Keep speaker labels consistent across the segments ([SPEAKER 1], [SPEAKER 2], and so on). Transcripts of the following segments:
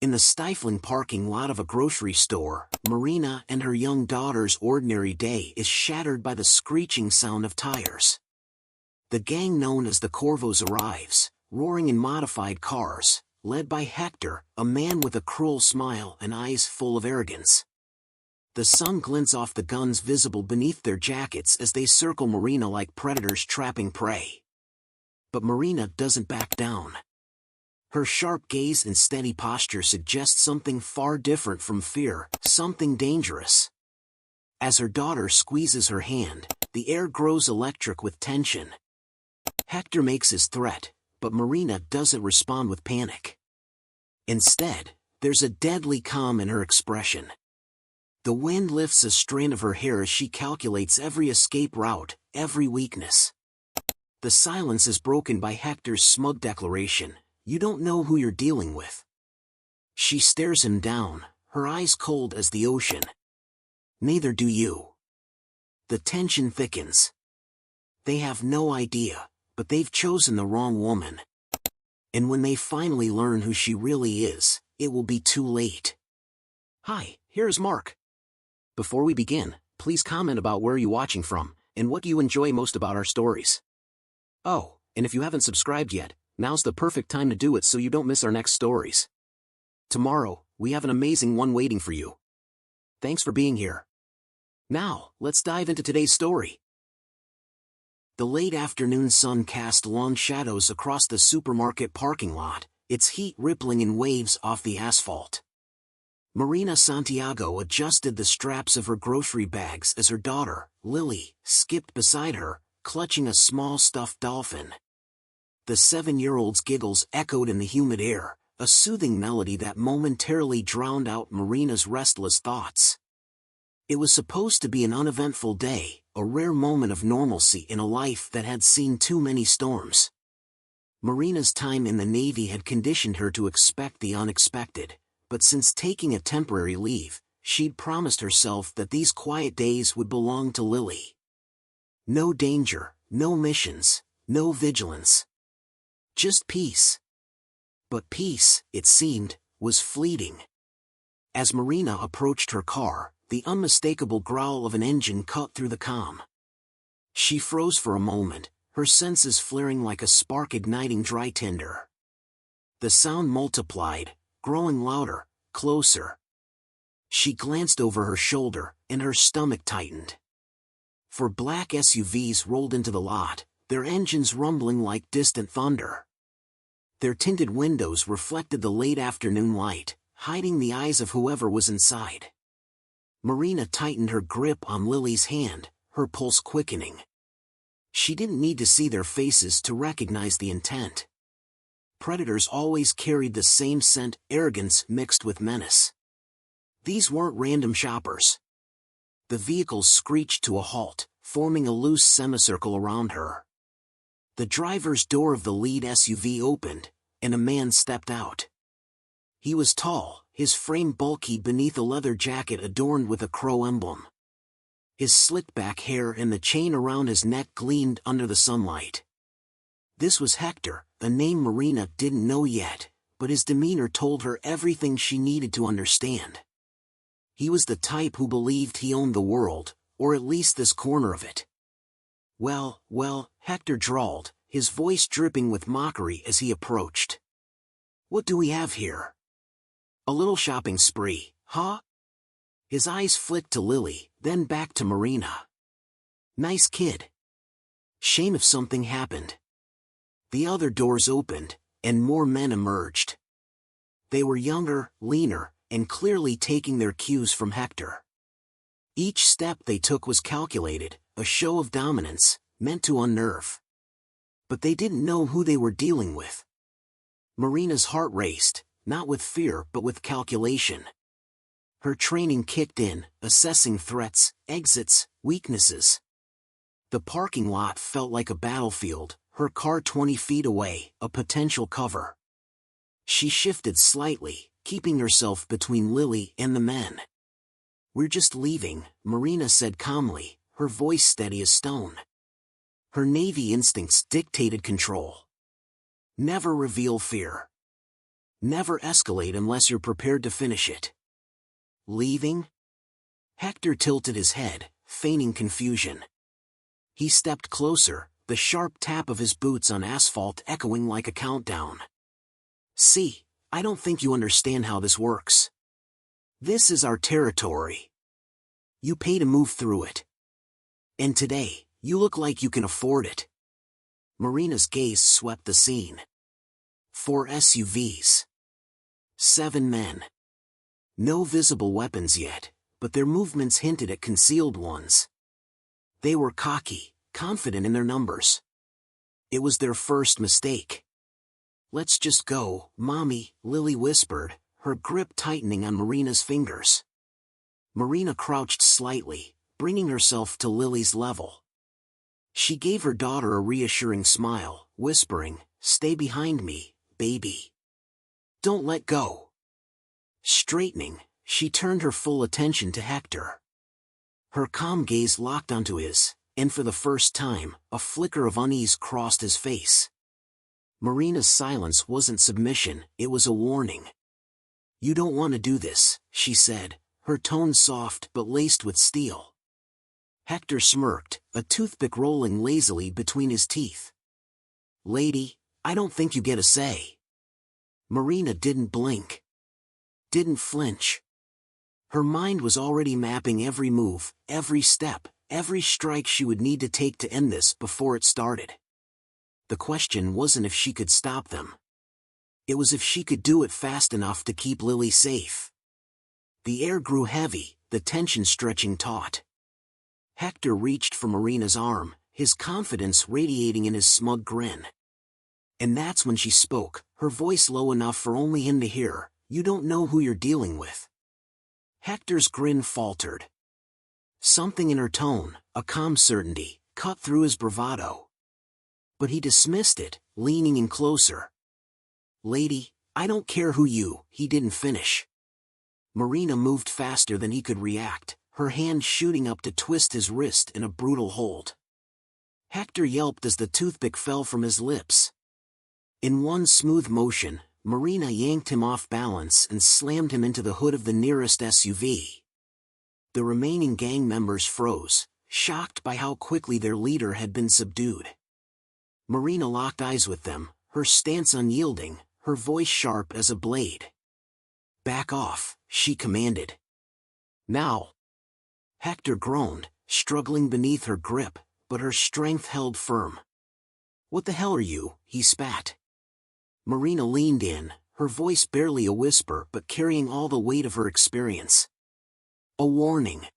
[SPEAKER 1] In the stifling parking lot of a grocery store, Marina and her young daughter's ordinary day is shattered by the screeching sound of tires. The gang known as the Corvos arrives, roaring in modified cars, led by Hector, a man with a cruel smile and eyes full of arrogance. The sun glints off the guns visible beneath their jackets as they circle Marina like predators trapping prey. But Marina doesn't back down. Her sharp gaze and steady posture suggest something far different from fear, something dangerous. As her daughter squeezes her hand, the air grows electric with tension. Hector makes his threat, but Marina doesn't respond with panic. Instead, there's a deadly calm in her expression. The wind lifts a strand of her hair as she calculates every escape route, every weakness. The silence is broken by Hector's smug declaration, "You don't know who you're dealing with." She stares him down, her eyes cold as the ocean. "Neither do you." The tension thickens. They have no idea, but they've chosen the wrong woman. And when they finally learn who she really is, it will be too late. Hi, here's Mark. Before we begin, please comment about where you're watching from, and what you enjoy most about our stories. Oh, and if you haven't subscribed yet, now's the perfect time to do it so you don't miss our next stories. Tomorrow, we have an amazing one waiting for you. Thanks for being here. Now, let's dive into today's story. The late afternoon sun cast long shadows across the supermarket parking lot, its heat rippling in waves off the asphalt. Marina Santiago adjusted the straps of her grocery bags as her daughter, Lily, skipped beside her, clutching a small stuffed dolphin. The 7-year-old's giggles echoed in the humid air, a soothing melody that momentarily drowned out Marina's restless thoughts. It was supposed to be an uneventful day, a rare moment of normalcy in a life that had seen too many storms. Marina's time in the Navy had conditioned her to expect the unexpected, but since taking a temporary leave, she'd promised herself that these quiet days would belong to Lily. No danger, no missions, no vigilance. Just peace. But peace, it seemed, was fleeting. As Marina approached her car, the unmistakable growl of an engine cut through the calm. She froze for a moment, her senses flaring like a spark igniting dry tinder. The sound multiplied, growing louder, closer. She glanced over her shoulder, and her stomach tightened. Four black SUVs rolled into the lot, their engines rumbling like distant thunder. Their tinted windows reflected the late afternoon light, hiding the eyes of whoever was inside. Marina tightened her grip on Lily's hand, her pulse quickening. She didn't need to see their faces to recognize the intent. Predators always carried the same scent, arrogance mixed with menace. These weren't random shoppers. The vehicles screeched to a halt, forming a loose semicircle around her. The driver's door of the lead SUV opened, and a man stepped out. He was tall, his frame bulky beneath a leather jacket adorned with a crow emblem. His slicked-back hair and the chain around his neck gleamed under the sunlight. This was Hector, a name Marina didn't know yet, but his demeanor told her everything she needed to understand. He was the type who believed he owned the world, or at least this corner of it. Well, Hector drawled, his voice dripping with mockery as he approached. "What do we have here? A little shopping spree, huh?" His eyes flicked to Lily, then back to Marina. "Nice kid. Shame if something happened." The other doors opened, and more men emerged. They were younger, leaner, and clearly taking their cues from Hector. Each step they took was calculated, a show of dominance, meant to unnerve. But they didn't know who they were dealing with. Marina's heart raced, not with fear but with calculation. Her training kicked in, assessing threats, exits, weaknesses. The parking lot felt like a battlefield, her car 20 feet away, a potential cover. She shifted slightly, keeping herself between Lily and the men. "We're just leaving," Marina said calmly, her voice steady as stone. Her Navy instincts dictated control. Never reveal fear. Never escalate unless you're prepared to finish it. Leaving? Hector tilted his head, feigning confusion. He stepped closer, the sharp tap of his boots on asphalt echoing like a countdown. See, I don't think you understand how this works. This is our territory. You pay to move through it. And today, you look like you can afford it. Marina's gaze swept the scene. 4 SUVs. 7 men. No visible weapons yet, but their movements hinted at concealed ones. They were cocky, confident in their numbers. It was their first mistake. Let's just go, Mommy, Lily whispered, her grip tightening on Marina's fingers. Marina crouched slightly, bringing herself to Lily's level. She gave her daughter a reassuring smile, whispering, "Stay behind me, baby. Don't let go." Straightening, she turned her full attention to Hector. Her calm gaze locked onto his, and for the first time, a flicker of unease crossed his face. Marina's silence wasn't submission, it was a warning. "You don't want to do this," she said, her tone soft but laced with steel. Hector smirked, a toothpick rolling lazily between his teeth. "Lady, I don't think you get a say." Marina didn't blink. Didn't flinch. Her mind was already mapping every move, every step, every strike she would need to take to end this before it started. The question wasn't if she could stop them. It was if she could do it fast enough to keep Lily safe. The air grew heavy, the tension stretching taut. Hector reached for Marina's arm, his confidence radiating in his smug grin. And that's when she spoke, her voice low enough for only him to hear, "You don't know who you're dealing with." Hector's grin faltered. Something in her tone, a calm certainty, cut through his bravado. But he dismissed it, leaning in closer. "Lady, I don't care who you," he didn't finish. Marina moved faster than he could react, her hand shooting up to twist his wrist in a brutal hold. Hector yelped as the toothpick fell from his lips. In one smooth motion, Marina yanked him off balance and slammed him into the hood of the nearest SUV. The remaining gang members froze, shocked by how quickly their leader had been subdued. Marina locked eyes with them, her stance unyielding, her voice sharp as a blade. "Back off," she commanded. "Now." Hector groaned, struggling beneath her grip, but her strength held firm. "What the hell are you?" he spat. Marina leaned in, her voice barely a whisper but carrying all the weight of her experience. A warning.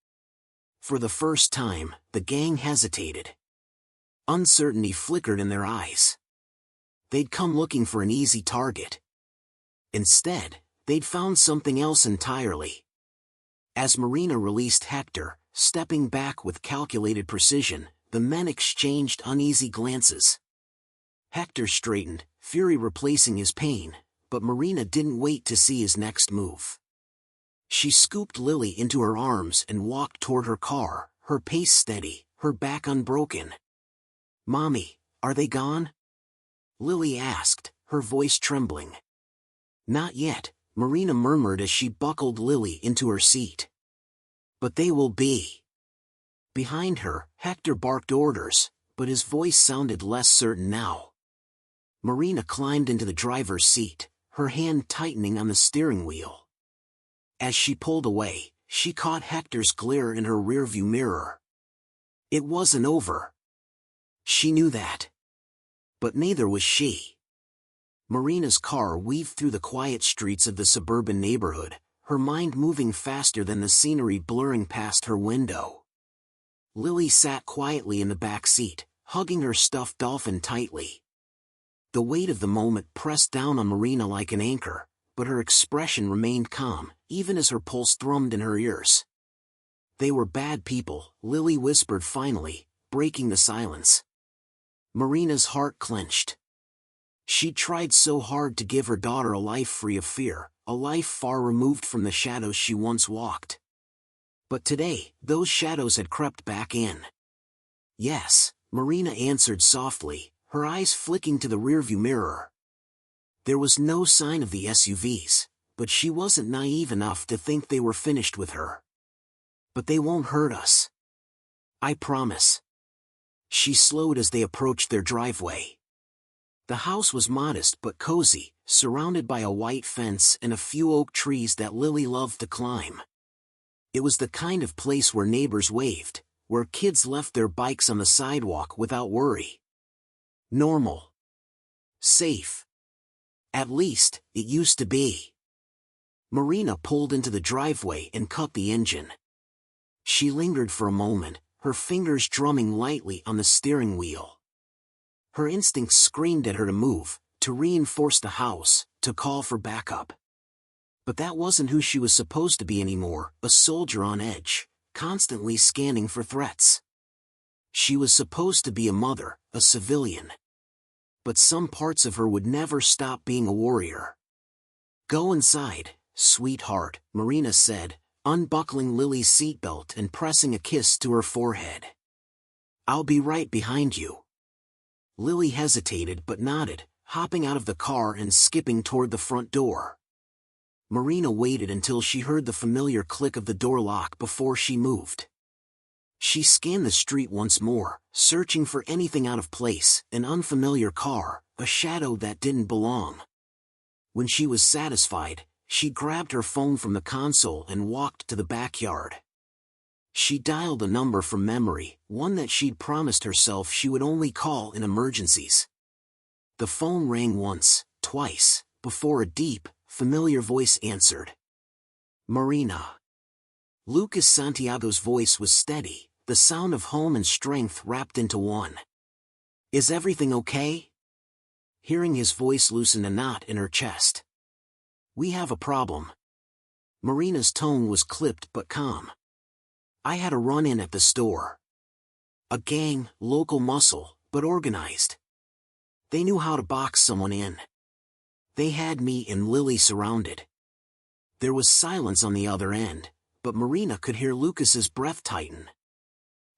[SPEAKER 1] For the first time, the gang hesitated. Uncertainty flickered in their eyes. They'd come looking for an easy target. Instead, they'd found something else entirely. As Marina released Hector, stepping back with calculated precision, the men exchanged uneasy glances. Hector straightened, fury replacing his pain, but Marina didn't wait to see his next move. She scooped Lily into her arms and walked toward her car, her pace steady, her back unbroken. "Mommy, are they gone?" Lily asked, her voice trembling. "Not yet," Marina murmured as she buckled Lily into her seat. "But they will be." Behind her, Hector barked orders, but his voice sounded less certain now. Marina climbed into the driver's seat, her hand tightening on the steering wheel. As she pulled away, she caught Hector's glare in her rearview mirror. It wasn't over. She knew that. But neither was she. Marina's car weaved through the quiet streets of the suburban neighborhood, her mind moving faster than the scenery blurring past her window. Lily sat quietly in the back seat, hugging her stuffed dolphin tightly. The weight of the moment pressed down on Marina like an anchor, but her expression remained calm, even as her pulse thrummed in her ears. "They were bad people," Lily whispered finally, breaking the silence. Marina's heart clenched. She'd tried so hard to give her daughter a life free of fear, a life far removed from the shadows she once walked. But today, those shadows had crept back in. "Yes," Marina answered softly, her eyes flicking to the rearview mirror. There was no sign of the SUVs, but she wasn't naive enough to think they were finished with her. But they won't hurt us. I promise. She slowed as they approached their driveway. The house was modest but cozy, surrounded by a white fence and a few oak trees that Lily loved to climb. It was the kind of place where neighbors waved, where kids left their bikes on the sidewalk without worry. Normal. Safe. At least, it used to be. Marina pulled into the driveway and cut the engine. She lingered for a moment, her fingers drumming lightly on the steering wheel. Her instincts screamed at her to move, to reinforce the house, to call for backup. But that wasn't who she was supposed to be anymore, a soldier on edge, constantly scanning for threats. She was supposed to be a mother, a civilian. But some parts of her would never stop being a warrior. Go inside, sweetheart, Marina said, unbuckling Lily's seatbelt and pressing a kiss to her forehead. I'll be right behind you. Lily hesitated but nodded, hopping out of the car and skipping toward the front door. Marina waited until she heard the familiar click of the door lock before she moved. She scanned the street once more, searching for anything out of place, an unfamiliar car, a shadow that didn't belong. When she was satisfied, she grabbed her phone from the console and walked to the backyard. She dialed a number from memory, one that she'd promised herself she would only call in emergencies. The phone rang once, twice, before a deep, familiar voice answered. Marina. Lucas Santiago's voice was steady, the sound of home and strength wrapped into one. Is everything okay? Hearing his voice loosened a knot in her chest. We have a problem. Marina's tone was clipped but calm. I had a run-in at the store. A gang, local muscle, but organized. They knew how to box someone in. They had me and Lily surrounded. There was silence on the other end, but Marina could hear Lucas's breath tighten.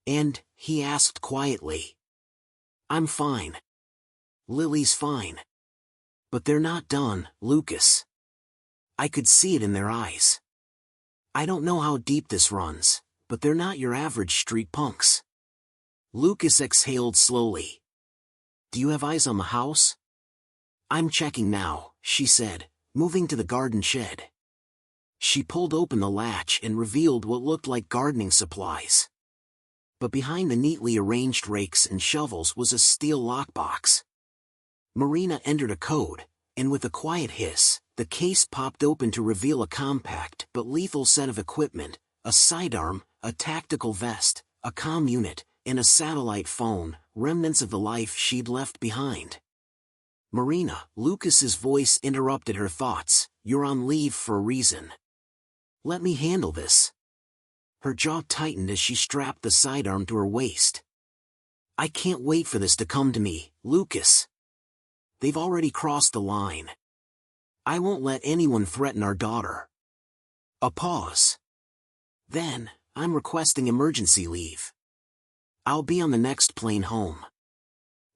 [SPEAKER 1] And, he asked quietly. I'm fine. Lily's fine. But they're not done, Lucas. I could see it in their eyes. I don't know how deep this runs, but they're not your average street punks. Lucas exhaled slowly. Do you have eyes on the house? I'm checking now, she said, moving to the garden shed. She pulled open the latch and revealed what looked like gardening supplies. But behind the neatly arranged rakes and shovels was a steel lockbox. Marina entered a code, and with a quiet hiss, the case popped open to reveal a compact but lethal set of equipment, a sidearm, a tactical vest, a comm unit, and a satellite phone, remnants of the life she'd left behind. Marina, Lucas's voice interrupted her thoughts. You're on leave for a reason. Let me handle this. Her jaw tightened as she strapped the sidearm to her waist. I can't wait for this to come to me, Lucas. They've already crossed the line. I won't let anyone threaten our daughter. A pause. Then, I'm requesting emergency leave. I'll be on the next plane home.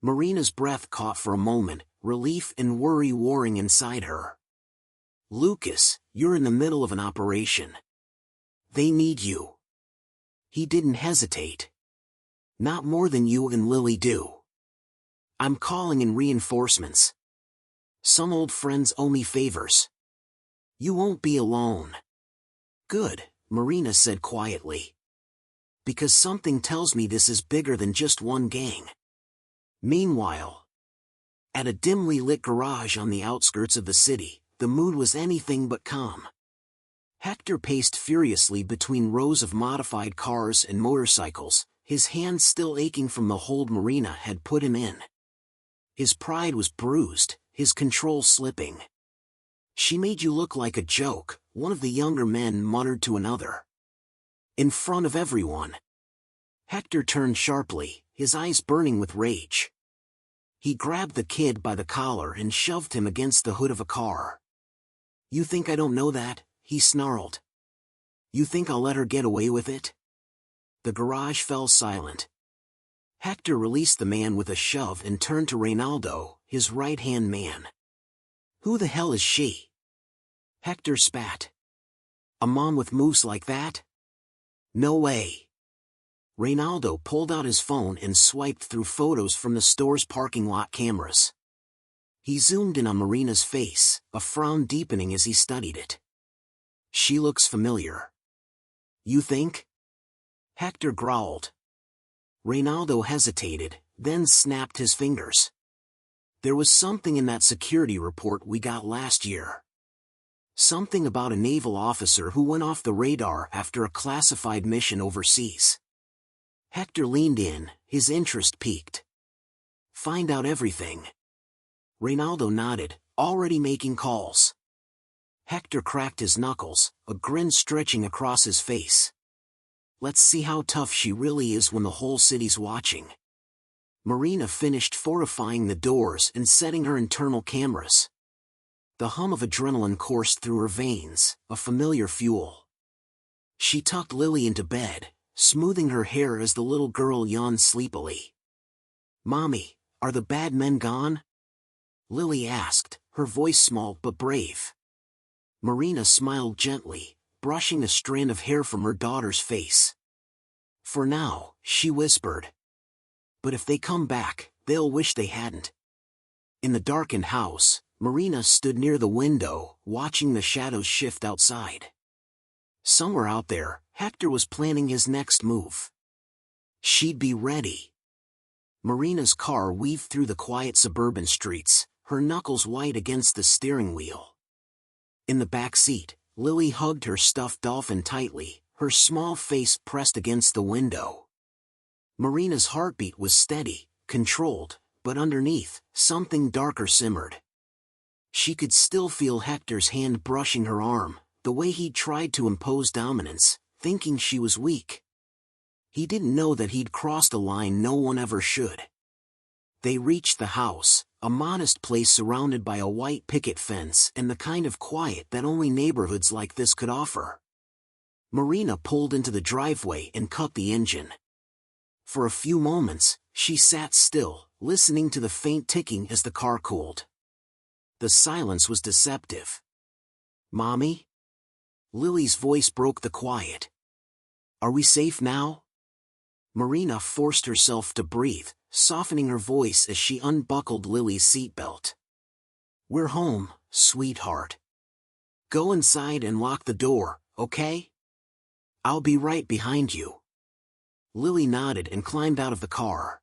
[SPEAKER 1] Marina's breath caught for a moment, relief and worry warring inside her. Lucas, you're in the middle of an operation. They need you. He didn't hesitate. Not more than you and Lily do. I'm calling in reinforcements. Some old friends owe me favors. You won't be alone. Good, Marina said quietly. Because something tells me this is bigger than just one gang. Meanwhile, at a dimly lit garage on the outskirts of the city, the mood was anything but calm. Hector paced furiously between rows of modified cars and motorcycles, his hands still aching from the hold Marina had put him in. His pride was bruised, his control slipping. She made you look like a joke, one of the younger men muttered to another. In front of everyone. Hector turned sharply, his eyes burning with rage. He grabbed the kid by the collar and shoved him against the hood of a car. You think I don't know that? He snarled. You think I'll let her get away with it? The garage fell silent. Hector released the man with a shove and turned to Reynaldo, his right-hand man. Who the hell is she? Hector spat. A mom with moves like that? No way. Reynaldo pulled out his phone and swiped through photos from the store's parking lot cameras. He zoomed in on Marina's face, a frown deepening as he studied it. She looks familiar. You think? Hector growled. Reynaldo hesitated, then snapped his fingers. There was something in that security report we got last year. Something about a naval officer who went off the radar after a classified mission overseas. Hector leaned in, his interest piqued. Find out everything. Reynaldo nodded, already making calls. Hector cracked his knuckles, a grin stretching across his face. Let's see how tough she really is when the whole city's watching. Marina finished fortifying the doors and setting her internal cameras. The hum of adrenaline coursed through her veins, a familiar fuel. She tucked Lily into bed, smoothing her hair as the little girl yawned sleepily. Mommy, are the bad men gone? Lily asked, her voice small but brave. Marina smiled gently, brushing a strand of hair from her daughter's face. For now, she whispered. But if they come back, they'll wish they hadn't. In the darkened house, Marina stood near the window, watching the shadows shift outside. Somewhere out there, Hector was planning his next move. She'd be ready. Marina's car weaved through the quiet suburban streets, her knuckles white against the steering wheel. In the back seat, Lily hugged her stuffed dolphin tightly, her small face pressed against the window. Marina's heartbeat was steady, controlled, but underneath, something darker simmered. She could still feel Hector's hand brushing her arm, the way he'd tried to impose dominance, thinking she was weak. He didn't know that he'd crossed a line no one ever should. They reached the house, a modest place surrounded by a white picket fence and the kind of quiet that only neighborhoods like this could offer. Marina pulled into the driveway and cut the engine. For a few moments, she sat still, listening to the faint ticking as the car cooled. The silence was deceptive. Mommy? Lily's voice broke the quiet. Are we safe now? Marina forced herself to breathe, softening her voice as she unbuckled Lily's seatbelt. We're home, sweetheart. Go inside and lock the door, okay? I'll be right behind you. Lily nodded and climbed out of the car.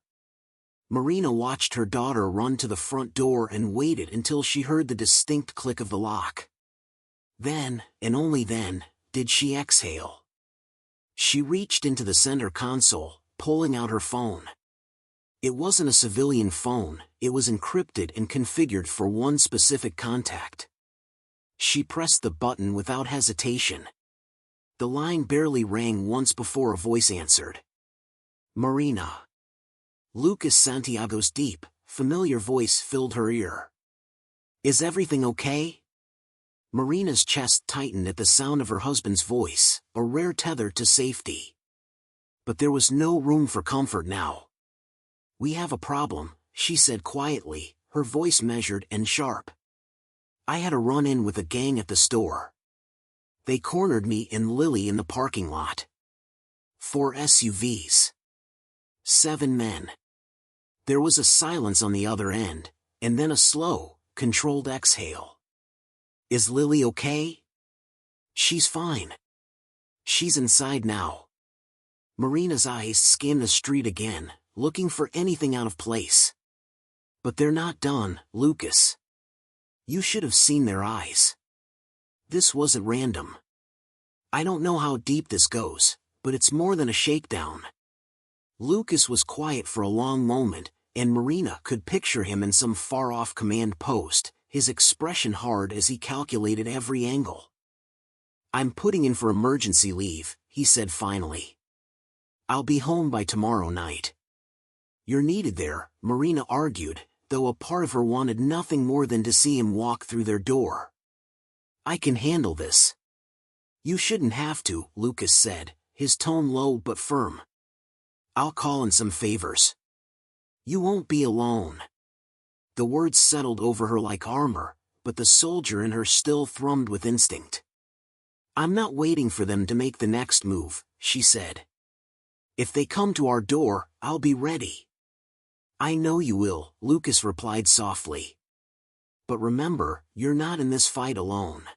[SPEAKER 1] Marina watched her daughter run to the front door and waited until she heard the distinct click of the lock. Then, and only then, did she exhale. She reached into the center console, pulling out her phone. It wasn't a civilian phone, it was encrypted and configured for one specific contact. She pressed the button without hesitation. The line barely rang once before a voice answered. Marina. Lucas Santiago's deep, familiar voice filled her ear. Is everything okay? Marina's chest tightened at the sound of her husband's voice, a rare tether to safety. But there was no room for comfort now. We have a problem, she said quietly, her voice measured and sharp. I had a run-in with a gang at the store. They cornered me and Lily in the parking lot. 4 SUVs. 7 men. There was a silence on the other end, and then a slow, controlled exhale. Is Lily okay? She's fine. She's inside now. Marina's eyes scanned the street again, looking for anything out of place. But they're not done, Lucas. You should have seen their eyes. This wasn't random. I don't know how deep this goes, but it's more than a shakedown. Lucas was quiet for a long moment, and Marina could picture him in some far-off command post, his expression hard as he calculated every angle. I'm putting in for emergency leave, he said finally. I'll be home by tomorrow night. You're needed there, Marina argued, though a part of her wanted nothing more than to see him walk through their door. I can handle this. You shouldn't have to, Lucas said, his tone low but firm. I'll call in some favors. You won't be alone. The words settled over her like armor, but the soldier in her still thrummed with instinct. "I'm not waiting for them to make the next move," she said. "If they come to our door, I'll be ready." "I know you will," Lucas replied softly. "But remember, you're not in this fight alone."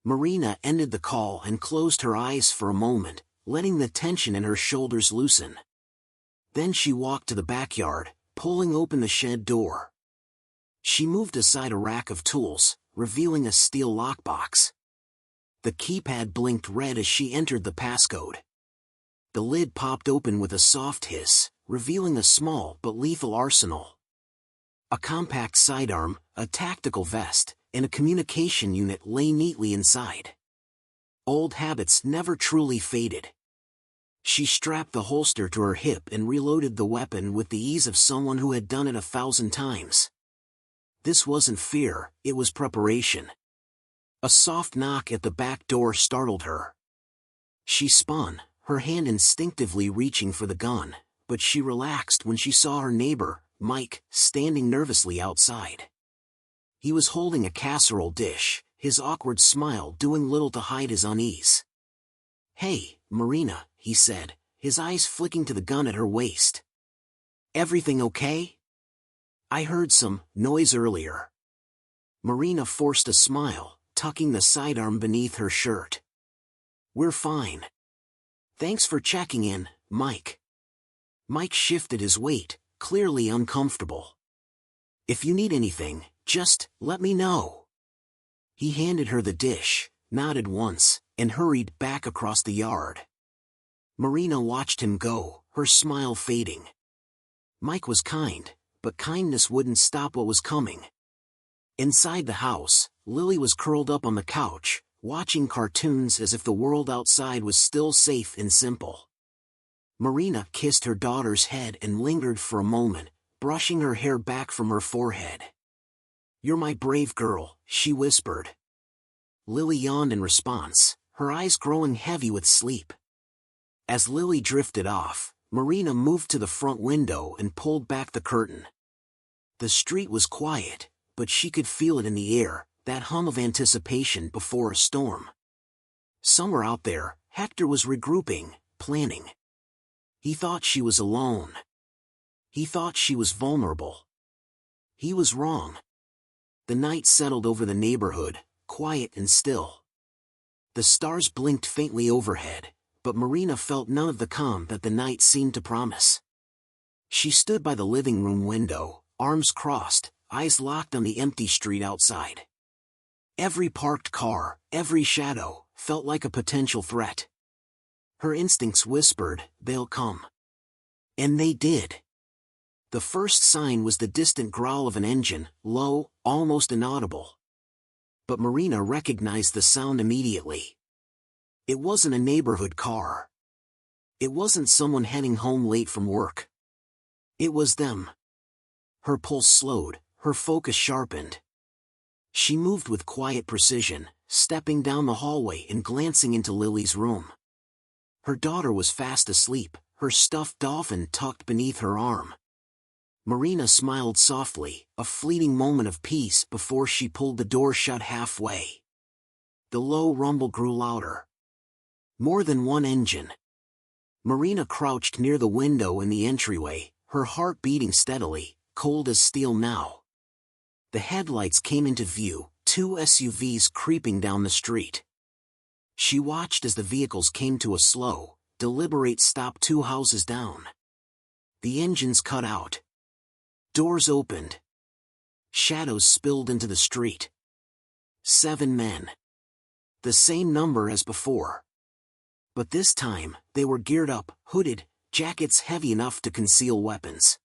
[SPEAKER 1] Marina ended the call and closed her eyes for a moment, letting the tension in her shoulders loosen. Then she walked to the backyard, pulling open the shed door. She moved aside a rack of tools, revealing a steel lockbox. The keypad blinked red as she entered the passcode. The lid popped open with a soft hiss, revealing a small but lethal arsenal. A compact sidearm, a tactical vest, and a communication unit lay neatly inside. Old habits never truly faded. She strapped the holster to her hip and reloaded the weapon with the ease of someone who had done it 1,000 times. This wasn't fear, it was preparation. A soft knock at the back door startled her. She spun, her hand instinctively reaching for the gun, but she relaxed when she saw her neighbor, Mike, standing nervously outside. He was holding a casserole dish, his awkward smile doing little to hide his unease. "Hey, Marina," he said, his eyes flicking to the gun at her waist. "Everything okay? I heard some noise earlier." Marina forced a smile, tucking the sidearm beneath her shirt. "We're fine. Thanks for checking in, Mike." Mike shifted his weight, clearly uncomfortable. "If you need anything, just let me know." He handed her the dish, nodded once, and hurried back across the yard. Marina watched him go, her smile fading. Mike was kind, but kindness wouldn't stop what was coming. Inside the house, Lily was curled up on the couch, watching cartoons as if the world outside was still safe and simple. Marina kissed her daughter's head and lingered for a moment, brushing her hair back from her forehead. "You're my brave girl," she whispered. Lily yawned in response, her eyes growing heavy with sleep. As Lily drifted off, Marina moved to the front window and pulled back the curtain. The street was quiet, but she could feel it in the air, that hum of anticipation before a storm. Somewhere out there, Hector was regrouping, planning. He thought she was alone. He thought she was vulnerable. He was wrong. The night settled over the neighborhood, quiet and still. The stars blinked faintly overhead, but Marina felt none of the calm that the night seemed to promise. She stood by the living room window, arms crossed, eyes locked on the empty street outside. Every parked car, every shadow, felt like a potential threat. Her instincts whispered, "They'll come." And they did. The first sign was the distant growl of an engine, low, almost inaudible. But Marina recognized the sound immediately. It wasn't a neighborhood car. It wasn't someone heading home late from work. It was them. Her pulse slowed, her focus sharpened. She moved with quiet precision, stepping down the hallway and glancing into Lily's room. Her daughter was fast asleep, her stuffed dolphin tucked beneath her arm. Marina smiled softly, a fleeting moment of peace before she pulled the door shut halfway. The low rumble grew louder. More than one engine. Marina crouched near the window in the entryway, her heart beating steadily, cold as steel now. The headlights came into view, two SUVs creeping down the street. She watched as the vehicles came to a slow, deliberate stop 2 houses down. The engines cut out. Doors opened. Shadows spilled into the street. 7 men. The same number as before. But this time, they were geared up, hooded, jackets heavy enough to conceal weapons.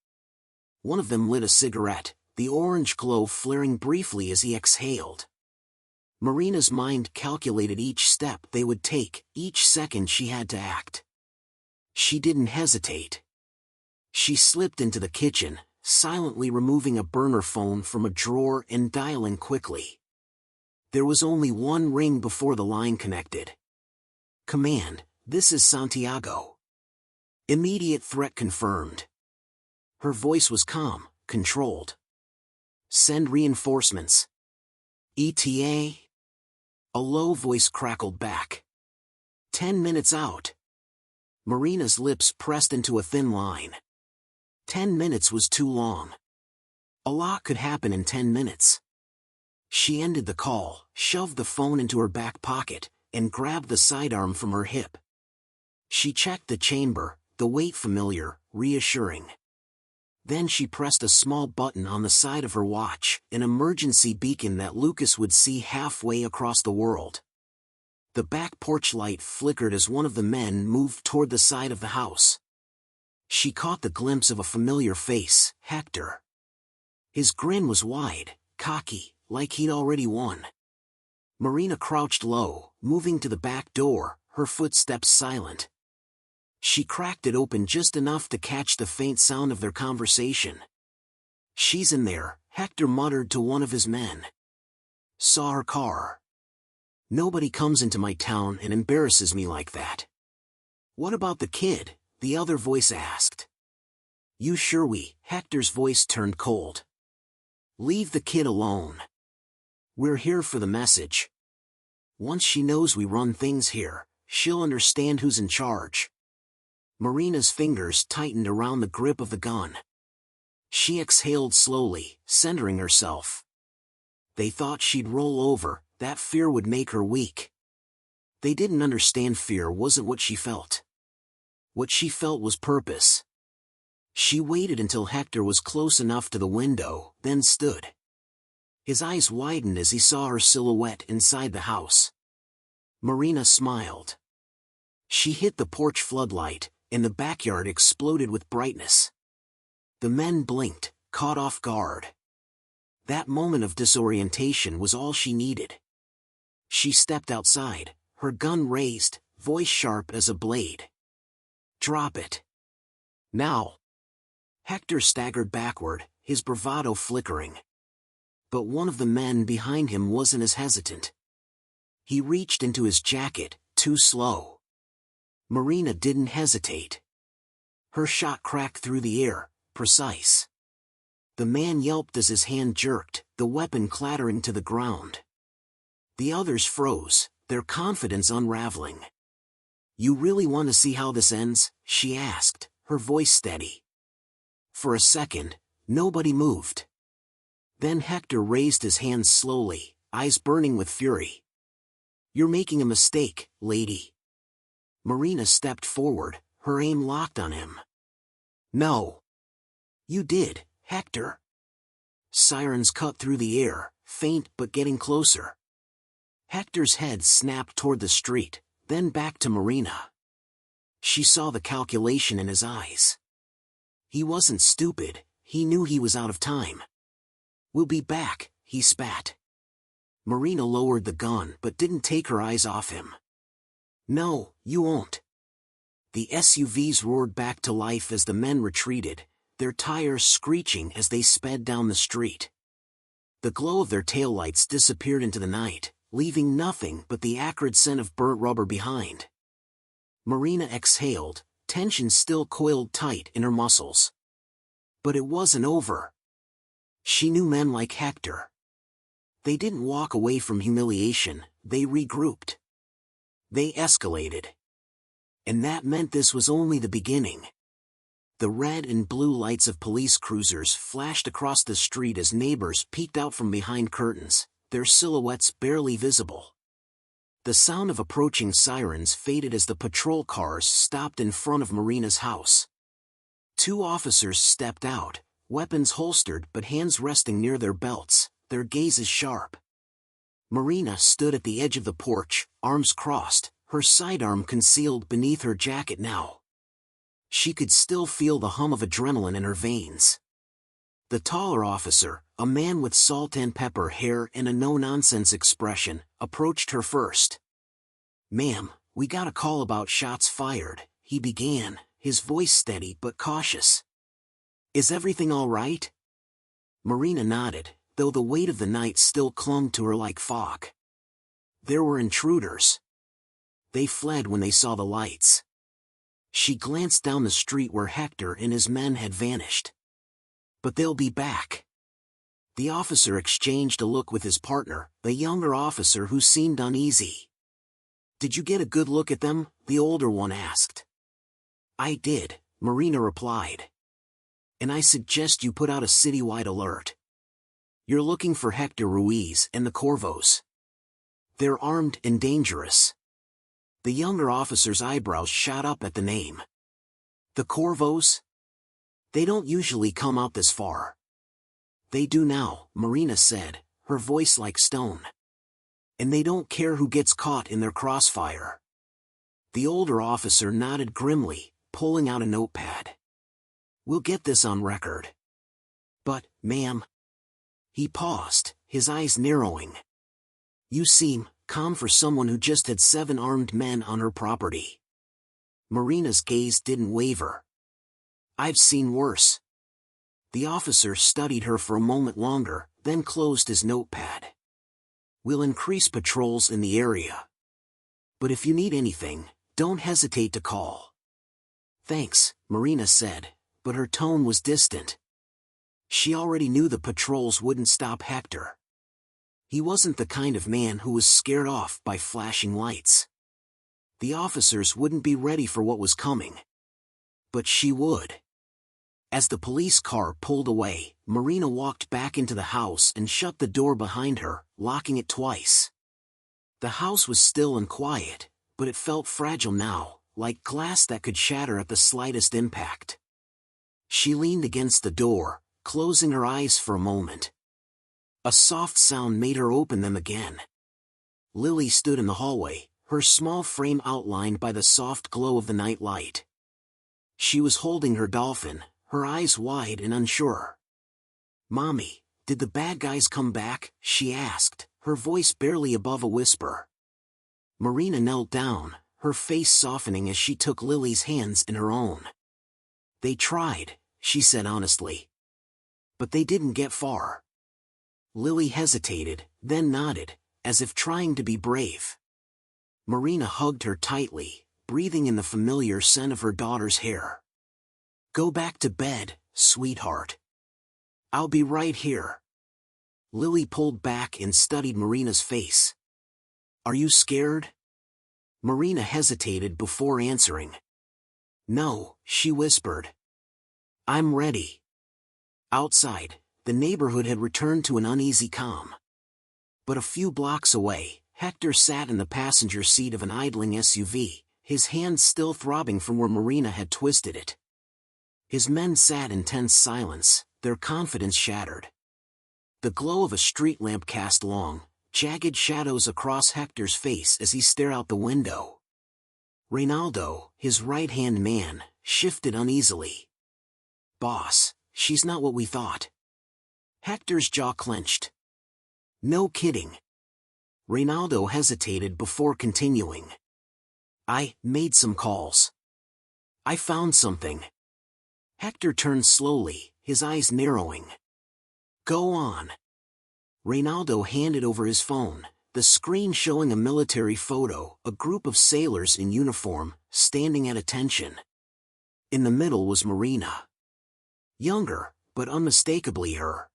[SPEAKER 1] One of them lit a cigarette, the orange glow flaring briefly as he exhaled. Marina's mind calculated each step they would take, each second she had to act. She didn't hesitate. She slipped into the kitchen, silently removing a burner phone from a drawer and dialing quickly. There was only one ring before the line connected. "Command, this is Santiago." Immediate threat confirmed. Her voice was calm, controlled. "Send reinforcements." ETA? A low voice crackled back. 10 minutes out. Marina's lips pressed into a thin line. 10 minutes was too long. A lot could happen in 10 minutes. She ended the call, shoved the phone into her back pocket, and grabbed the sidearm from her hip. She checked the chamber, the weight familiar, reassuring. Then she pressed a small button on the side of her watch, an emergency beacon that Lucas would see halfway across the world. The back porch light flickered as one of the men moved toward the side of the house. She caught the glimpse of a familiar face, Hector. His grin was wide, cocky, like he'd already won. Marina crouched low, moving to the back door, her footsteps silent. She cracked it open just enough to catch the faint sound of their conversation. "She's in there," Hector muttered to one of his men. "Saw her car. Nobody comes into my town and embarrasses me like that." "What about the kid?" the other voice asked. "You sure we?" Hector's voice turned cold. "Leave the kid alone. We're here for the message. Once she knows we run things here, she'll understand who's in charge." Marina's fingers tightened around the grip of the gun. She exhaled slowly, centering herself. They thought she'd roll over, that fear would make her weak. They didn't understand fear wasn't what she felt. What she felt was purpose. She waited until Hector was close enough to the window, then stood. His eyes widened as he saw her silhouette inside the house. Marina smiled. She hit the porch floodlight, and the backyard exploded with brightness. The men blinked, caught off guard. That moment of disorientation was all she needed. She stepped outside, her gun raised, voice sharp as a blade. "Drop it. Now." Hector staggered backward, his bravado flickering. But one of the men behind him wasn't as hesitant. He reached into his jacket, too slow. Marina didn't hesitate. Her shot cracked through the air, precise. The man yelped as his hand jerked, the weapon clattering to the ground. The others froze, their confidence unraveling. "You really want to see how this ends?" she asked, her voice steady. For a second, nobody moved. Then Hector raised his hands slowly, eyes burning with fury. "You're making a mistake, lady." Marina stepped forward, her aim locked on him. "No. You did, Hector." Sirens cut through the air, faint but getting closer. Hector's head snapped toward the street, then back to Marina. She saw the calculation in his eyes. He wasn't stupid, he knew he was out of time. "We'll be back," he spat. Marina lowered the gun but didn't take her eyes off him. "No, you won't." The SUVs roared back to life as the men retreated, their tires screeching as they sped down the street. The glow of their taillights disappeared into the night, leaving nothing but the acrid scent of burnt rubber behind. Marina exhaled, tension still coiled tight in her muscles. But it wasn't over. She knew men like Hector. They didn't walk away from humiliation, they regrouped. They escalated. And that meant this was only the beginning. The red and blue lights of police cruisers flashed across the street as neighbors peeked out from behind curtains, their silhouettes barely visible. The sound of approaching sirens faded as the patrol cars stopped in front of Marina's house. Two officers stepped out, weapons holstered but hands resting near their belts, their gazes sharp. Marina stood at the edge of the porch, arms crossed, her sidearm concealed beneath her jacket now. She could still feel the hum of adrenaline in her veins. The taller officer, a man with salt and pepper hair and a no-nonsense expression, approached her first. "Ma'am, we got a call about shots fired," he began, his voice steady but cautious. "Is everything all right?" Marina nodded, though the weight of the night still clung to her like fog. There were intruders. They fled when they saw the lights. She glanced down the street where Hector and his men had vanished. "But they'll be back." The officer exchanged a look with his partner, a younger officer who seemed uneasy. "Did you get a good look at them?" the older one asked. "I did," Marina replied. "And I suggest you put out a citywide alert. You're looking for Hector Ruiz and the Corvos. They're armed and dangerous." The younger officer's eyebrows shot up at the name. "The Corvos? They don't usually come out this far." "They do now," Marina said, her voice like stone. "And they don't care who gets caught in their crossfire." The older officer nodded grimly, pulling out a notepad. "We'll get this on record." "But, ma'am..." He paused, his eyes narrowing. "You seem calm for someone who just had 7 armed men on her property." Marina's gaze didn't waver. "I've seen worse." The officer studied her for a moment longer, then closed his notepad. "We'll increase patrols in the area. But if you need anything, don't hesitate to call." "Thanks," Marina said, but her tone was distant. She already knew the patrols wouldn't stop Hector. He wasn't the kind of man who was scared off by flashing lights. The officers wouldn't be ready for what was coming. But she would. As the police car pulled away, Marina walked back into the house and shut the door behind her, locking it twice. The house was still and quiet, but it felt fragile now, like glass that could shatter at the slightest impact. She leaned against the door, closing her eyes for a moment. A soft sound made her open them again. Lily stood in the hallway, her small frame outlined by the soft glow of the night light. She was holding her dolphin, her eyes wide and unsure. "Mommy, did the bad guys come back?" she asked, her voice barely above a whisper. Marina knelt down, her face softening as she took Lily's hands in her own. "They tried," she said honestly. "But they didn't get far." Lily hesitated, then nodded, as if trying to be brave. Marina hugged her tightly, breathing in the familiar scent of her daughter's hair. "Go back to bed, sweetheart. I'll be right here." Lily pulled back and studied Marina's face. "Are you scared?" Marina hesitated before answering. "No," she whispered. "I'm ready." Outside, the neighborhood had returned to an uneasy calm. But a few blocks away, Hector sat in the passenger seat of an idling SUV, his hand still throbbing from where Marina had twisted it. His men sat in tense silence, their confidence shattered. The glow of a street lamp cast long, jagged shadows across Hector's face as he stared out the window. Reynaldo, his right-hand man, shifted uneasily. "Boss, she's not what we thought." Hector's jaw clenched. "No kidding." Reynaldo hesitated before continuing. "I made some calls. I found something." Hector turned slowly, his eyes narrowing. "Go on." Reynaldo handed over his phone, the screen showing a military photo, a group of sailors in uniform, standing at attention. In the middle was Marina. Younger, but unmistakably her.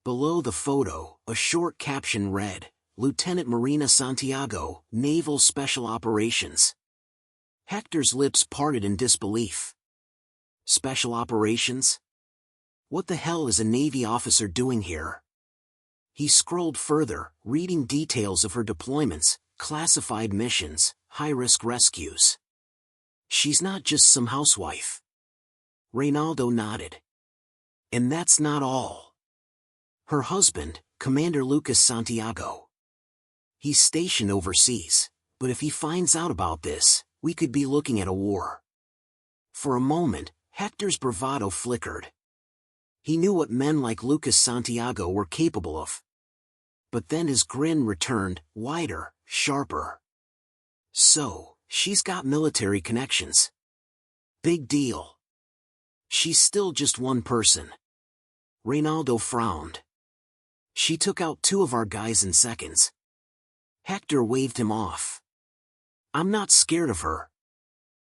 [SPEAKER 1] Below the photo, a short caption read, "Lieutenant Marina Santiago, Naval Special Operations." Hector's lips parted in disbelief. Special Operations? What the hell is a Navy officer doing here? He scrolled further, reading details of her deployments, classified missions, high-risk rescues. She's not just some housewife. Reynaldo nodded. And that's not all. Her husband, Commander Lucas Santiago. He's stationed overseas, but if he finds out about this, we could be looking at a war. For a moment, Hector's bravado flickered. He knew what men like Lucas Santiago were capable of. But then his grin returned, wider, sharper. So, she's got military connections. Big deal. She's still just one person. Reynaldo frowned. She took out 2 of our guys in seconds. Hector waved him off. I'm not scared of her.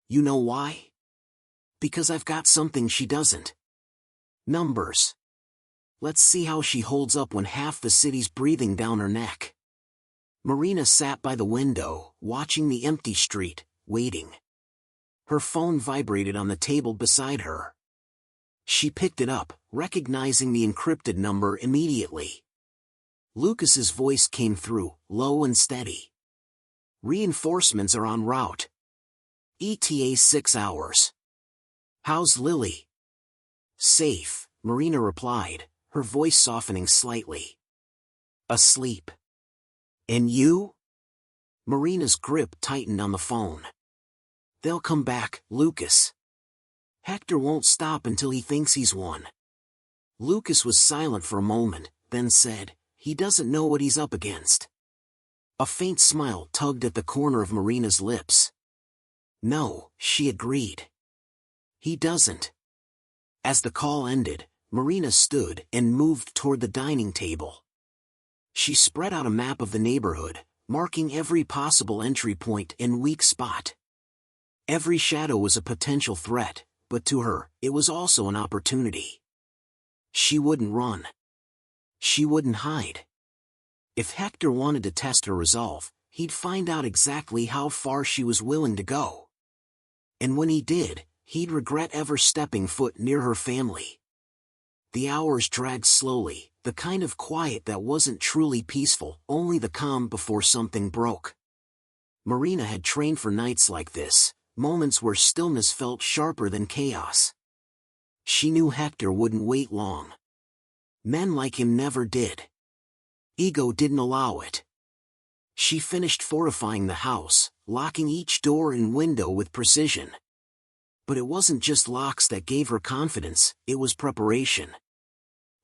[SPEAKER 1] You know why? Because I've got something she doesn't. Numbers. Let's see how she holds up when half the city's breathing down her neck. Marina sat by the window, watching the empty street, waiting. Her phone vibrated on the table beside her. She picked it up, recognizing the encrypted number immediately. Lucas's voice came through, low and steady. Reinforcements are en route. ETA 6 hours. How's Lily? Safe, Marina replied, her voice softening slightly. Asleep. And you? Marina's grip tightened on the phone. They'll come back, Lucas. Hector won't stop until he thinks he's won. Lucas was silent for a moment, then said, he doesn't know what he's up against. A faint smile tugged at the corner of Marina's lips. No, she agreed. He doesn't. As the call ended, Marina stood and moved toward the dining table. She spread out a map of the neighborhood, marking every possible entry point and weak spot. Every shadow was a potential threat, but to her, it was also an opportunity. She wouldn't run. She wouldn't hide. If Hector wanted to test her resolve, he'd find out exactly how far she was willing to go. And when he did, he'd regret ever stepping foot near her family. The hours dragged slowly, the kind of quiet that wasn't truly peaceful, only the calm before something broke. Marina had trained for nights like this, moments where stillness felt sharper than chaos. She knew Hector wouldn't wait long. Men like him never did. Ego didn't allow it. She finished fortifying the house, locking each door and window with precision. But it wasn't just locks that gave her confidence, it was preparation.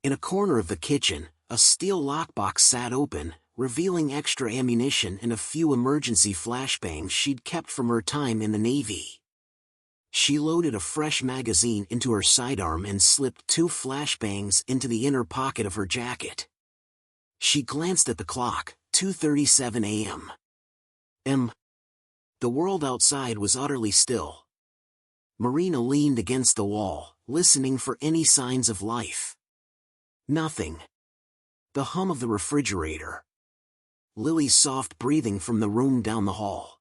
[SPEAKER 1] In a corner of the kitchen, a steel lockbox sat open, revealing extra ammunition and a few emergency flashbangs she'd kept from her time in the Navy. She loaded a fresh magazine into her sidearm and slipped 2 flashbangs into the inner pocket of her jacket. She glanced at the clock, 2:37 a.m. The world outside was utterly still. Marina leaned against the wall, listening for any signs of life. Nothing. The hum of the refrigerator. Lily's soft breathing from the room down the hall.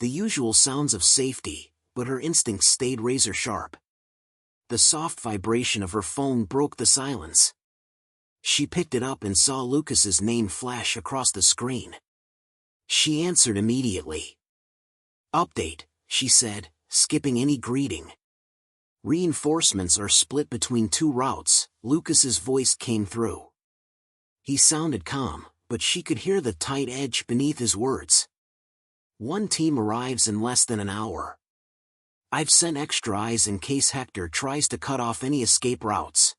[SPEAKER 1] The usual sounds of safety, but her instincts stayed razor sharp. The soft vibration of her phone broke the silence. She picked it up and saw Lucas's name flash across the screen. She answered immediately. Update, she said, skipping any greeting. Reinforcements are split between 2 routes, Lucas's voice came through. He sounded calm, but she could hear the tight edge beneath his words. 1 team arrives in less than an hour. I've sent extra eyes in case Hector tries to cut off any escape routes.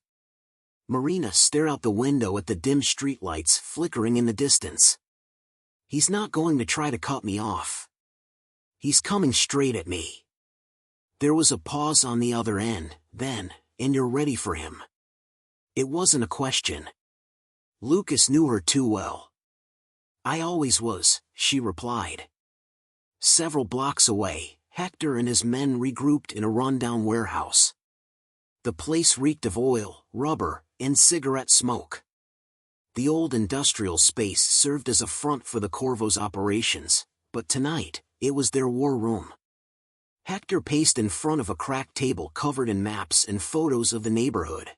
[SPEAKER 1] Marina stared out the window at the dim streetlights flickering in the distance. He's not going to try to cut me off. He's coming straight at me. There was a pause on the other end, then, and you're ready for him. It wasn't a question. Lucas knew her too well. I always was, she replied. Several blocks away, Hector and his men regrouped in a rundown warehouse. The place reeked of oil, rubber, and cigarette smoke. The old industrial space served as a front for the Corvos operations, but tonight, it was their war room. Hector paced in front of a cracked table covered in maps and photos of the neighborhood.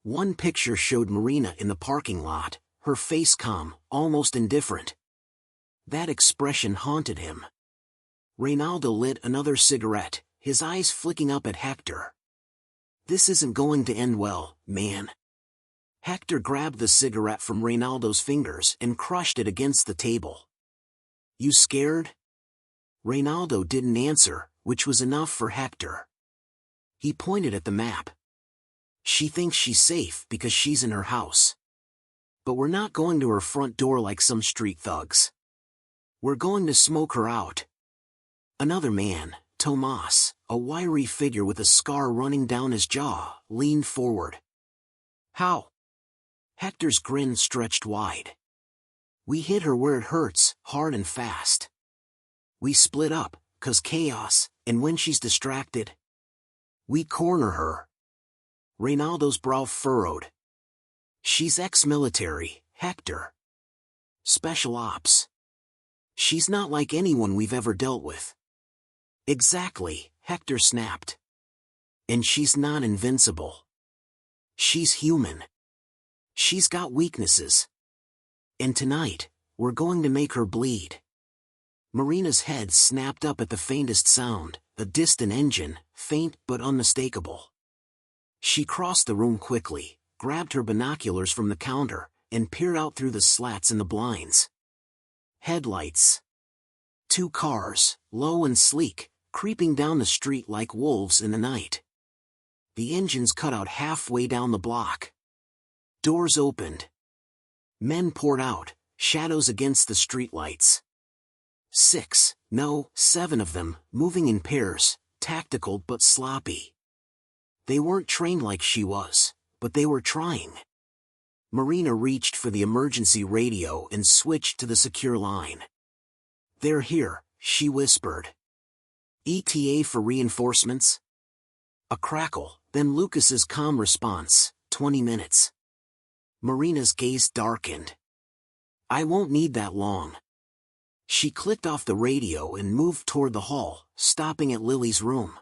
[SPEAKER 1] One picture showed Marina in the parking lot, her face calm, almost indifferent. That expression haunted him. Reynaldo lit another cigarette, his eyes flicking up at Hector. This isn't going to end well, man. Hector grabbed the cigarette from Reynaldo's fingers and crushed it against the table. You scared? Reynaldo didn't answer, which was enough for Hector. He pointed at the map. She thinks she's safe because she's in her house. But we're not going to her front door like some street thugs. We're going to smoke her out. Another man, Tomas, a wiry figure with a scar running down his jaw, leaned forward. How? Hector's grin stretched wide. We hit her where it hurts, hard and fast. We split up, 'cause chaos, and when she's distracted, we corner her. Reynaldo's brow furrowed. She's ex-military, Hector. Special ops. She's not like anyone we've ever dealt with. Exactly, Hector snapped. And she's not invincible. She's human. She's got weaknesses. And tonight, we're going to make her bleed. Marina's head snapped up at the faintest sound, a distant engine, faint but unmistakable. She crossed the room quickly, grabbed her binoculars from the counter, and peered out through the slats in the blinds. Headlights. 2 cars, low and sleek, creeping down the street like wolves in the night. The engines cut out halfway down the block. Doors opened. Men poured out, shadows against the streetlights. 6, no, 7 of them, moving in pairs, tactical but sloppy. They weren't trained like she was, but they were trying. Marina reached for the emergency radio and switched to the secure line. "They're here," she whispered. "ETA for reinforcements?" A crackle, then Lucas's calm response, 20 minutes. Marina's gaze darkened. "I won't need that long." She clicked off the radio and moved toward the hall, stopping at Lily's room.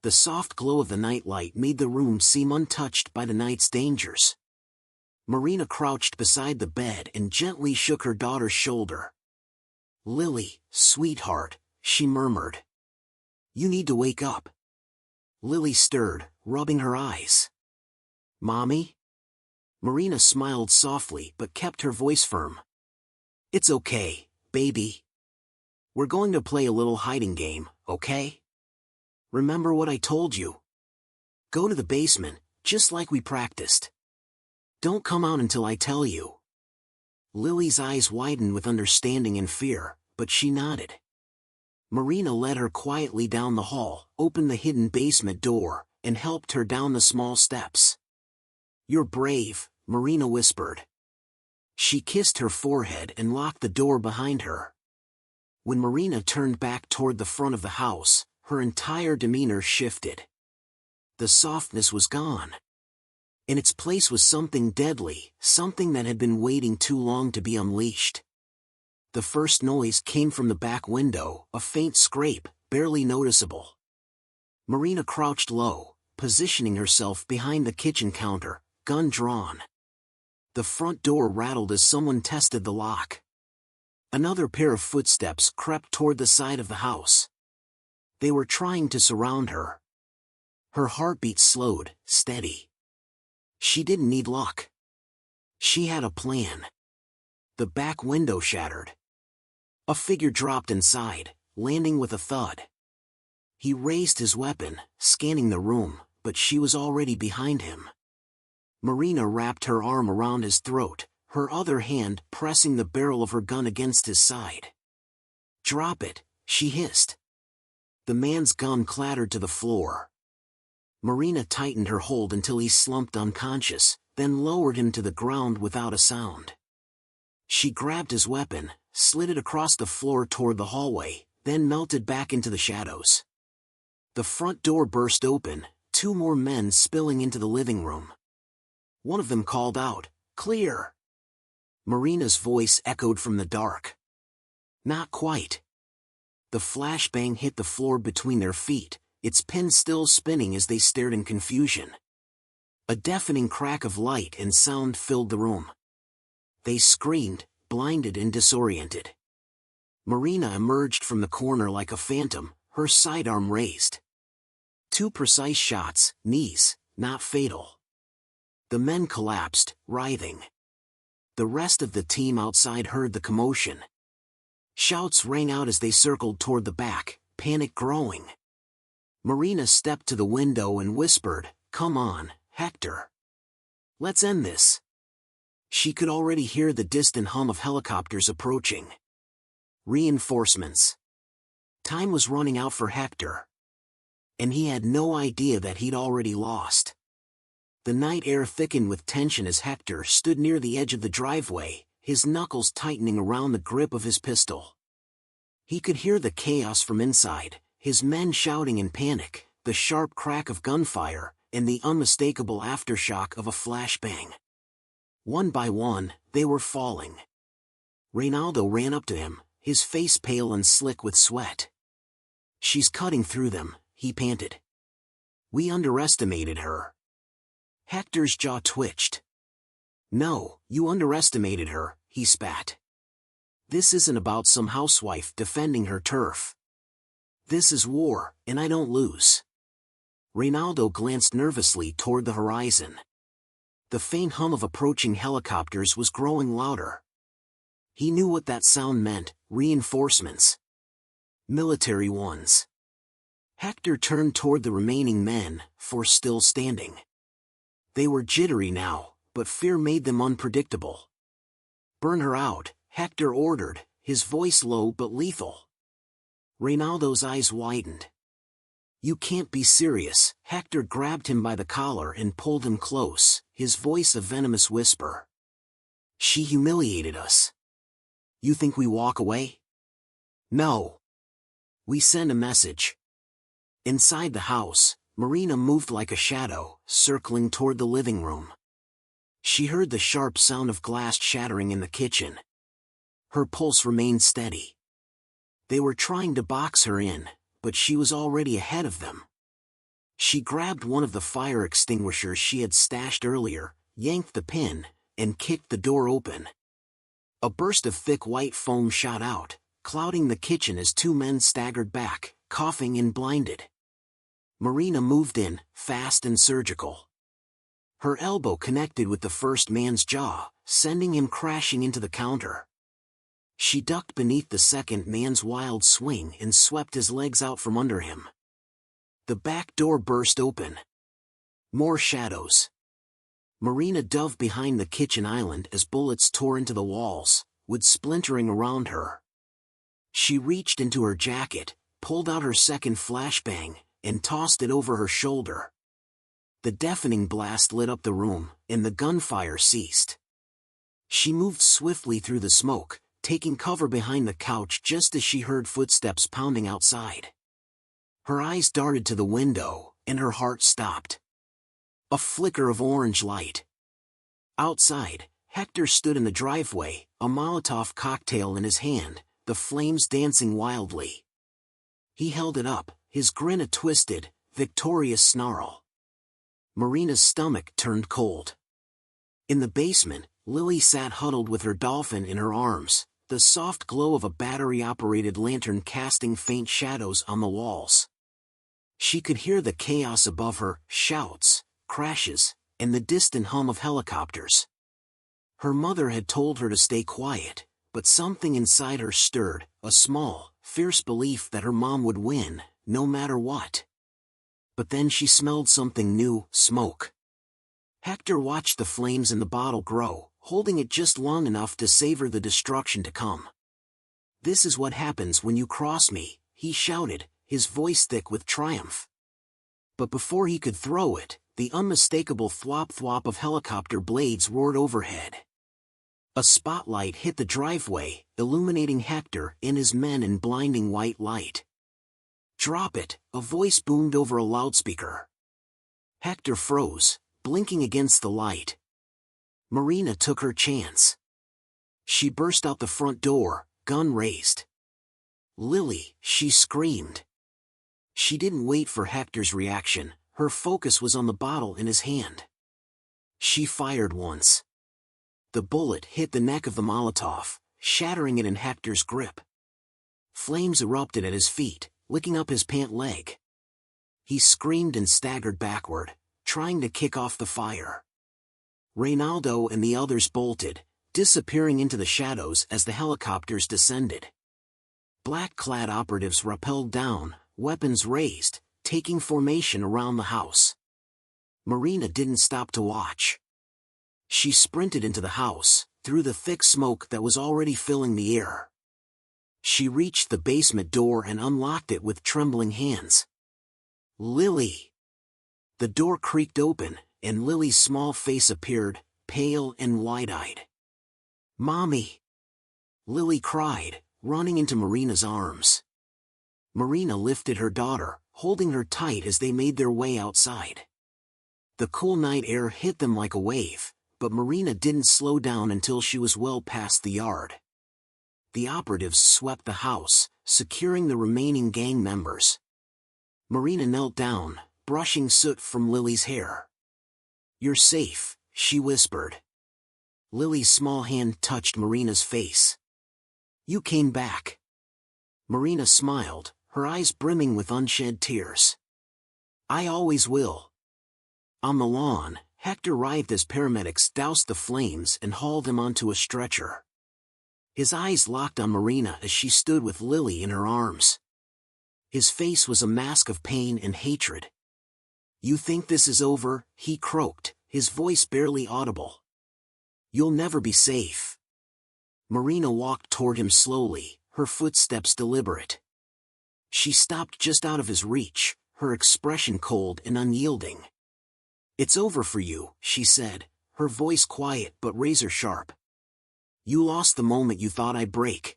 [SPEAKER 1] The soft glow of the nightlight made the room seem untouched by the night's dangers. Marina crouched beside the bed and gently shook her daughter's shoulder. "Lily, sweetheart," she murmured. "You need to wake up." Lily stirred, rubbing her eyes. "Mommy?" Marina smiled softly but kept her voice firm. "It's okay, baby. We're going to play a little hiding game, okay? Remember what I told you? Go to the basement, just like we practiced. Don't come out until I tell you." Lily's eyes widened with understanding and fear, but she nodded. Marina led her quietly down the hall, opened the hidden basement door, and helped her down the small steps. "You're brave," Marina whispered. She kissed her forehead and locked the door behind her. When Marina turned back toward the front of the house, her entire demeanor shifted. The softness was gone. In its place was something deadly, something that had been waiting too long to be unleashed. The first noise came from the back window, a faint scrape, barely noticeable. Marina crouched low, positioning herself behind the kitchen counter, gun drawn. The front door rattled as someone tested the lock. Another pair of footsteps crept toward the side of the house. They were trying to surround her. Her heartbeat slowed, steady. She didn't need luck. She had a plan. The back window shattered. A figure dropped inside, landing with a thud. He raised his weapon, scanning the room, but she was already behind him. Marina wrapped her arm around his throat, her other hand pressing the barrel of her gun against his side. "Drop it," she hissed. The man's gun clattered to the floor. Marina tightened her hold until he slumped unconscious, then lowered him to the ground without a sound. She grabbed his weapon, slid it across the floor toward the hallway, then melted back into the shadows. The front door burst open, 2 more men spilling into the living room. One of them called out, "Clear!" Marina's voice echoed from the dark. Not quite. The flashbang hit the floor between their feet, its pin still spinning as they stared in confusion. A deafening crack of light and sound filled the room. They screamed, blinded and disoriented. Marina emerged from the corner like a phantom, her sidearm raised. 2 precise shots, knees, not fatal. The men collapsed, writhing. The rest of the team outside heard the commotion. Shouts rang out as they circled toward the back, panic growing. Marina stepped to the window and whispered, "Come on, Hector. Let's end this." She could already hear the distant hum of helicopters approaching. Reinforcements. Time was running out for Hector. And he had no idea that he'd already lost. The night air thickened with tension as Hector stood near the edge of the driveway, his knuckles tightening around the grip of his pistol. He could hear the chaos from inside, his men shouting in panic, the sharp crack of gunfire, and the unmistakable aftershock of a flashbang. One by one, they were falling. Reynaldo ran up to him, his face pale and slick with sweat. "She's cutting through them," he panted. "We underestimated her." Hector's jaw twitched. "No, you underestimated her," he spat. "This isn't about some housewife defending her turf. This is war, and I don't lose." Reynaldo glanced nervously toward the horizon. The faint hum of approaching helicopters was growing louder. He knew what that sound meant: reinforcements. Military ones. Hector turned toward the remaining men, four still standing. They were jittery now, but fear made them unpredictable. "Burn her out," Hector ordered, his voice low but lethal. Reynaldo's eyes widened. "You can't be serious." Hector grabbed him by the collar and pulled him close, his voice a venomous whisper. "She humiliated us. You think we walk away? No. We send a message." Inside the house, Marina moved like a shadow, circling toward the living room. She heard the sharp sound of glass shattering in the kitchen. Her pulse remained steady. They were trying to box her in, but she was already ahead of them. She grabbed one of the fire extinguishers she had stashed earlier, yanked the pin, and kicked the door open. A burst of thick white foam shot out, clouding the kitchen as two men staggered back, coughing and blinded. Marina moved in, fast and surgical. Her elbow connected with the first man's jaw, sending him crashing into the counter. She ducked beneath the second man's wild swing and swept his legs out from under him. The back door burst open. More shadows. Marina dove behind the kitchen island as bullets tore into the walls, wood splintering around her. She reached into her jacket, pulled out her second flashbang, and tossed it over her shoulder. The deafening blast lit up the room, and the gunfire ceased. She moved swiftly through the smoke, taking cover behind the couch just as she heard footsteps pounding outside. Her eyes darted to the window, and her heart stopped. A flicker of orange light. Outside, Hector stood in the driveway, a Molotov cocktail in his hand, the flames dancing wildly. He held it up, his grin a twisted, victorious snarl. Marina's stomach turned cold. In the basement, Lily sat huddled with her dolphin in her arms, the soft glow of a battery-operated lantern casting faint shadows on the walls. She could hear the chaos above her, shouts, crashes, and the distant hum of helicopters. Her mother had told her to stay quiet, but something inside her stirred, a small, fierce belief that her mom would win, no matter what. But then she smelled something new: smoke. Hector watched the flames in the bottle grow, holding it just long enough to savor the destruction to come. "This is what happens when you cross me," he shouted, his voice thick with triumph. But before he could throw it, the unmistakable thwop-thwop of helicopter blades roared overhead. A spotlight hit the driveway, illuminating Hector and his men in blinding white light. "Drop it," a voice boomed over a loudspeaker. Hector froze, blinking against the light. Marina took her chance. She burst out the front door, gun raised. "Lily!" she screamed. She didn't wait for Hector's reaction, her focus was on the bottle in his hand. She fired once. The bullet hit the neck of the Molotov, shattering it in Hector's grip. Flames erupted at his feet, licking up his pant leg. He screamed and staggered backward, trying to kick off the fire. Reynaldo and the others bolted, disappearing into the shadows as the helicopters descended. Black-clad operatives rappelled down, weapons raised, taking formation around the house. Marina didn't stop to watch. She sprinted into the house, through the thick smoke that was already filling the air. She reached the basement door and unlocked it with trembling hands. "Lily!" The door creaked open, and Lily's small face appeared, pale and wide-eyed. "Mommy!" Lily cried, running into Marina's arms. Marina lifted her daughter, holding her tight as they made their way outside. The cool night air hit them like a wave, but Marina didn't slow down until she was well past the yard. The operatives swept the house, securing the remaining gang members. Marina knelt down, brushing soot from Lily's hair. "You're safe," she whispered. Lily's small hand touched Marina's face. "You came back." Marina smiled, her eyes brimming with unshed tears. "I always will." On the lawn, Hector arrived as paramedics doused the flames and hauled him onto a stretcher. His eyes locked on Marina as she stood with Lily in her arms. His face was a mask of pain and hatred. "You think this is over?" he croaked, his voice barely audible. "You'll never be safe." Marina walked toward him slowly, her footsteps deliberate. She stopped just out of his reach, her expression cold and unyielding. "It's over for you," she said, her voice quiet but razor-sharp. "You lost the moment you thought I'd break."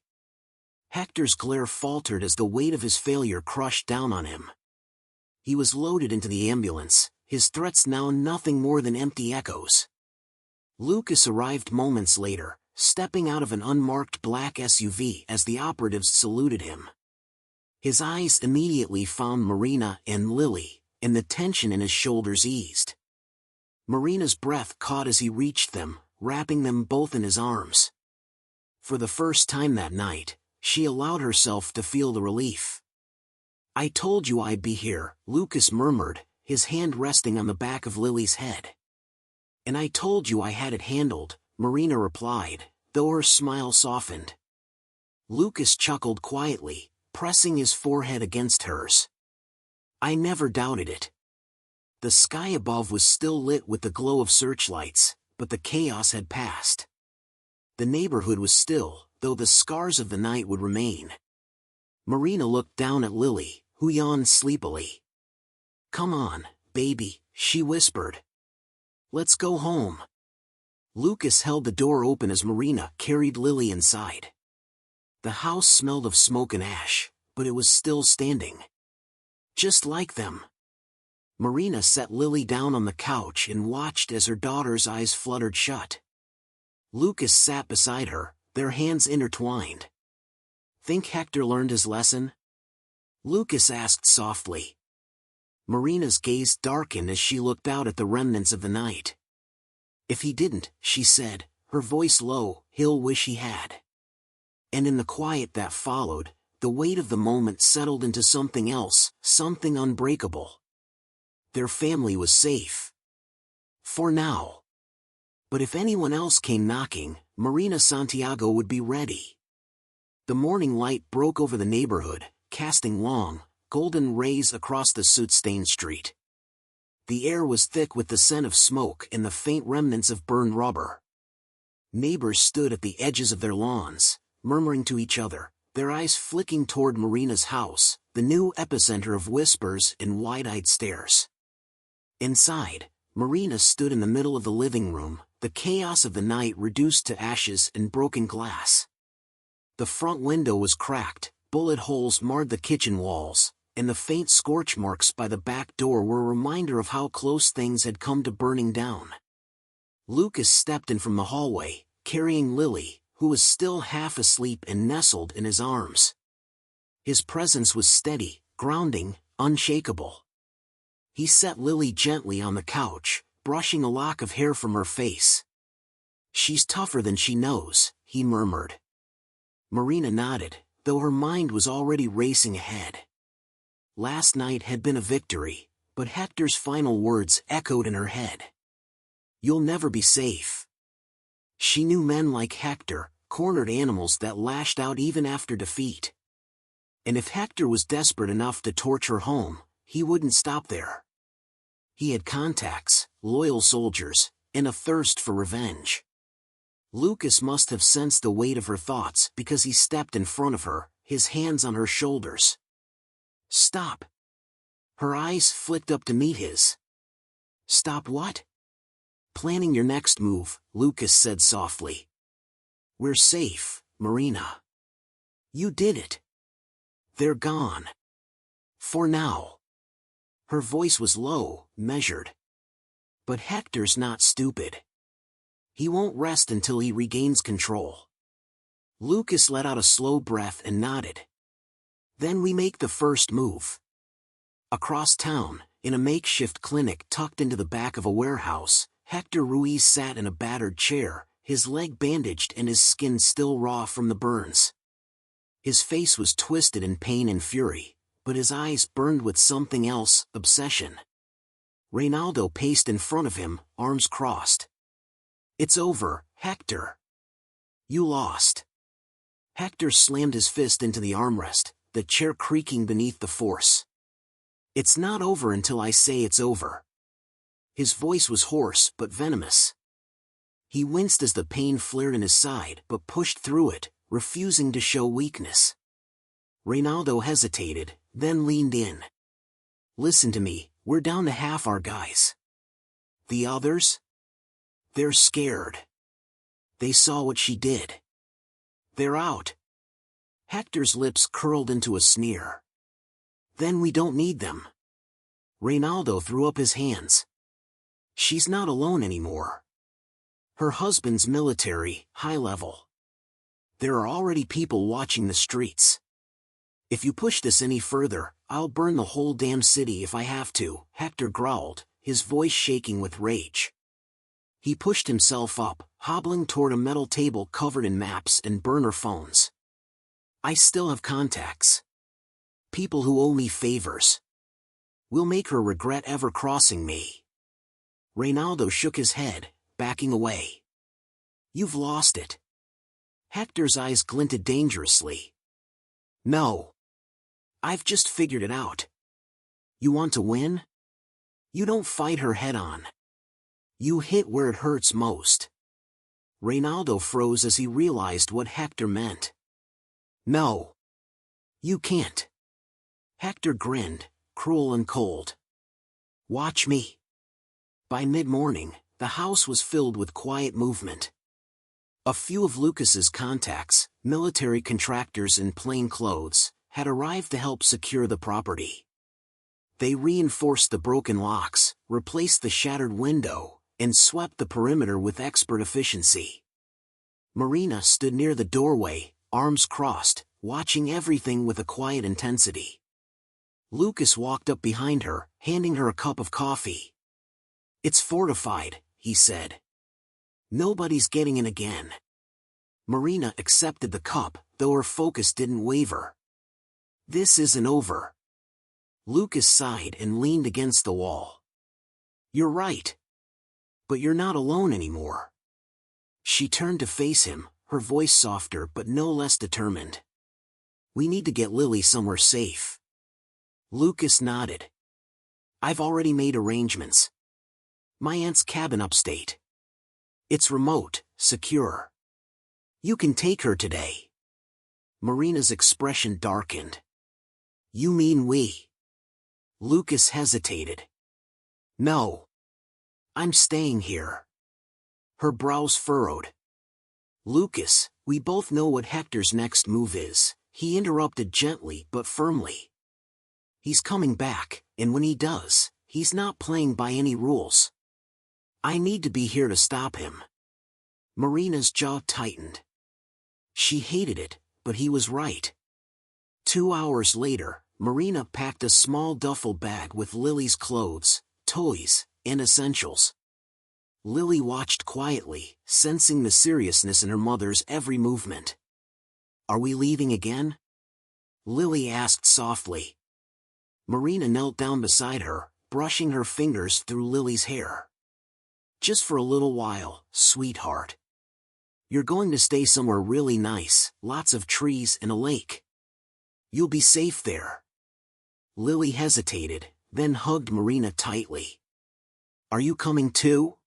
[SPEAKER 1] Hector's glare faltered as the weight of his failure crushed down on him. He was loaded into the ambulance, his threats now nothing more than empty echoes. Lucas arrived moments later, stepping out of an unmarked black SUV as the operatives saluted him. His eyes immediately found Marina and Lily, and the tension in his shoulders eased. Marina's breath caught as he reached them, wrapping them both in his arms. For the first time that night, she allowed herself to feel the relief. "I told you I'd be here," Lucas murmured, his hand resting on the back of Lily's head. "And I told you I had it handled," Marina replied, though her smile softened. Lucas chuckled quietly, pressing his forehead against hers. "I never doubted it." The sky above was still lit with the glow of searchlights, but the chaos had passed. The neighborhood was still, though the scars of the night would remain. Marina looked down at Lily, who yawned sleepily. "Come on, baby," she whispered. "Let's go home." Lucas held the door open as Marina carried Lily inside. The house smelled of smoke and ash, but it was still standing. Just like them. Marina set Lily down on the couch and watched as her daughter's eyes fluttered shut. Lucas sat beside her, their hands intertwined. "Think Hector learned his lesson?" Lucas asked softly. Marina's gaze darkened as she looked out at the remnants of the night. "If he didn't," she said, her voice low, "he'll wish he had." And in the quiet that followed, the weight of the moment settled into something else, something unbreakable. Their family was safe. For now. But if anyone else came knocking, Marina Santiago would be ready. The morning light broke over the neighborhood, casting long, golden rays across the soot-stained street. The air was thick with the scent of smoke and the faint remnants of burned rubber. Neighbors stood at the edges of their lawns, murmuring to each other, their eyes flicking toward Marina's house, the new epicenter of whispers and wide-eyed stares. Inside, Marina stood in the middle of the living room, the chaos of the night reduced to ashes and broken glass. The front window was cracked, bullet holes marred the kitchen walls, and the faint scorch marks by the back door were a reminder of how close things had come to burning down. Lucas stepped in from the hallway, carrying Lily, who was still half asleep and nestled in his arms. His presence was steady, grounding, unshakable. He set Lily gently on the couch, brushing a lock of hair from her face. "She's tougher than she knows," he murmured. Marina nodded, though her mind was already racing ahead. Last night had been a victory, but Hector's final words echoed in her head. "You'll never be safe." She knew men like Hector, cornered animals that lashed out even after defeat. And if Hector was desperate enough to torch her home, he wouldn't stop there. He had contacts, loyal soldiers, and a thirst for revenge. Lucas must have sensed the weight of her thoughts because he stepped in front of her, his hands on her shoulders. "Stop." Her eyes flicked up to meet his. "Stop what?" "Planning your next move," Lucas said softly. "We're safe, Marina. You did it. They're gone. For now." Her voice was low, measured. "But Hector's not stupid. He won't rest until he regains control. Lucas let out a slow breath and nodded. Then we make the first move. Across town, in a makeshift clinic tucked into the back of a warehouse, Hector Ruiz sat in a battered chair, his leg bandaged and his skin still raw from the burns. His face was twisted in pain and fury, but his eyes burned with something else, obsession. Reynaldo paced in front of him, arms crossed. "It's over, Hector. You lost." Hector slammed his fist into the armrest, the chair creaking beneath the force. "It's not over until I say it's over." His voice was hoarse but venomous. He winced as the pain flared in his side but pushed through it, refusing to show weakness. Reynaldo hesitated, then leaned in. "Listen to me, we're down to half our guys. The others? They're scared. They saw what she did. They're out." Hector's lips curled into a sneer. "Then we don't need them." Reynaldo threw up his hands. "She's not alone anymore. Her husband's military, high level. There are already people watching the streets. If you push this any further, I'll burn the whole damn city if I have to," Hector growled, his voice shaking with rage. He pushed himself up, hobbling toward a metal table covered in maps and burner phones. "I still have contacts. People who owe me favors. We'll make her regret ever crossing me." Reynaldo shook his head, backing away. "You've lost it." Hector's eyes glinted dangerously. "No. I've just figured it out. You want to win? You don't fight her head-on. You hit where it hurts most." Reynaldo froze as he realized what Hector meant. "No. You can't." Hector grinned, cruel and cold. "Watch me." By mid-morning, the house was filled with quiet movement. A few of Lucas's contacts, military contractors in plain clothes, had arrived to help secure the property. They reinforced the broken locks, replaced the shattered window, and swept the perimeter with expert efficiency. Marina stood near the doorway, arms crossed, watching everything with a quiet intensity. Lucas walked up behind her, handing her a cup of coffee. "It's fortified," he said. "Nobody's getting in again." Marina accepted the cup, though her focus didn't waver. "This isn't over." Lucas sighed and leaned against the wall. "You're right. But you're not alone anymore." She turned to face him, her voice softer but no less determined. "We need to get Lily somewhere safe." Lucas nodded. "I've already made arrangements. My aunt's cabin upstate. It's remote, secure. You can take her today." Marina's expression darkened. "You mean we?" Lucas hesitated. "No. I'm staying here." Her brows furrowed. "Lucas, we both know what Hector's next move is," he interrupted gently but firmly. "He's coming back, and when he does, he's not playing by any rules. I need to be here to stop him." Marina's jaw tightened. She hated it, but he was right. 2 hours later, Marina packed a small duffel bag with Lily's clothes, toys, and essentials. Lily watched quietly, sensing the seriousness in her mother's every movement. "Are we leaving again?" Lily asked softly. Marina knelt down beside her, brushing her fingers through Lily's hair. "Just for a little while, sweetheart. You're going to stay somewhere really nice, lots of trees and a lake. You'll be safe there." Lily hesitated, then hugged Marina tightly. "Are you coming too?"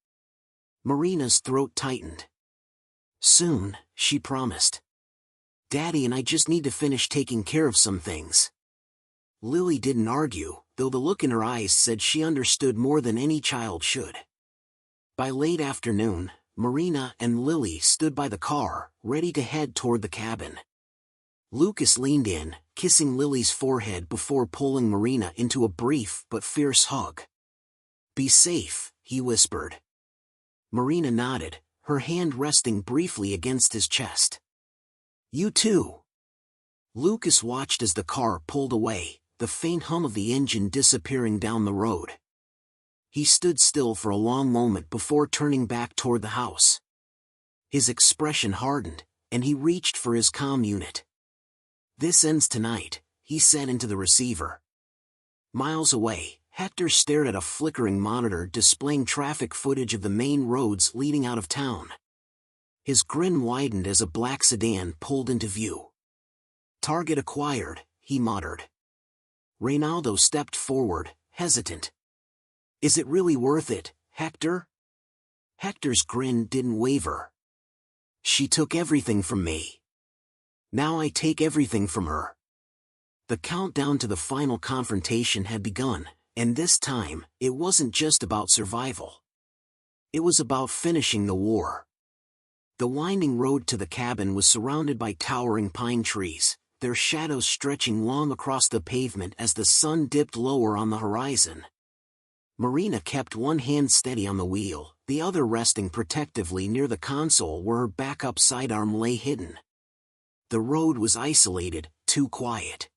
[SPEAKER 1] Marina's throat tightened. "Soon," she promised. "Daddy and I just need to finish taking care of some things." Lily didn't argue, though the look in her eyes said she understood more than any child should. By late afternoon, Marina and Lily stood by the car, ready to head toward the cabin. Lucas leaned in, kissing Lily's forehead before pulling Marina into a brief but fierce hug. "Be safe," he whispered. Marina nodded, her hand resting briefly against his chest. "You too." Lucas watched as the car pulled away, the faint hum of the engine disappearing down the road. He stood still for a long moment before turning back toward the house. His expression hardened, and he reached for his comm unit. "This ends tonight," he said into the receiver. Miles away, Hector stared at a flickering monitor displaying traffic footage of the main roads leading out of town. His grin widened as a black sedan pulled into view. "Target acquired," he muttered. Reynaldo stepped forward, hesitant. "Is it really worth it, Hector?" Hector's grin didn't waver. "She took everything from me. Now I take everything from her." The countdown to the final confrontation had begun, and this time, it wasn't just about survival. It was about finishing the war. The winding road to the cabin was surrounded by towering pine trees, their shadows stretching long across the pavement as the sun dipped lower on the horizon. Marina kept one hand steady on the wheel, the other resting protectively near the console where her backup sidearm lay hidden. The road was isolated, too quiet.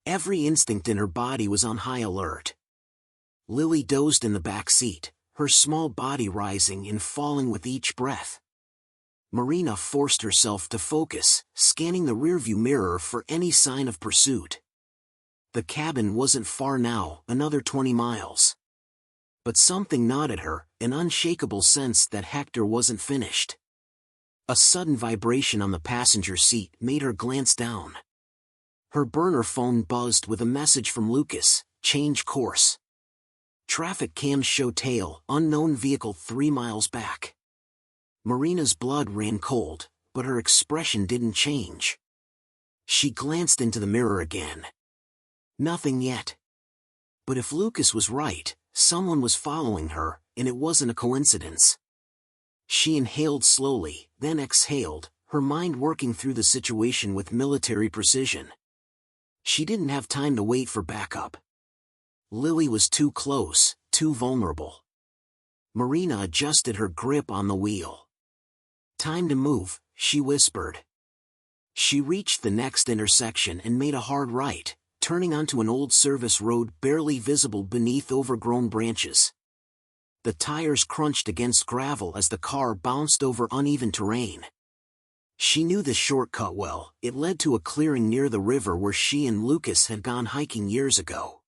[SPEAKER 1] Every instinct in her body was on high alert. Lily dozed in the back seat, her small body rising and falling with each breath. Marina forced herself to focus, scanning the rearview mirror for any sign of pursuit. The cabin wasn't far now, another 20 miles. But something gnawed at her, an unshakable sense that Hector wasn't finished. A sudden vibration on the passenger seat made her glance down. Her burner phone buzzed with a message from Lucas: "Change course. Traffic cams show tail, unknown vehicle 3 miles back." Marina's blood ran cold, but her expression didn't change. She glanced into the mirror again. Nothing yet. But if Lucas was right, someone was following her, and it wasn't a coincidence. She inhaled slowly, then exhaled, her mind working through the situation with military precision. She didn't have time to wait for backup. Lily was too close, too vulnerable. Marina adjusted her grip on the wheel. "Time to move," she whispered. She reached the next intersection and made a hard right, turning onto an old service road barely visible beneath overgrown branches. The tires crunched against gravel as the car bounced over uneven terrain. She knew the shortcut well. It led to a clearing near the river where she and Lucas had gone hiking years ago.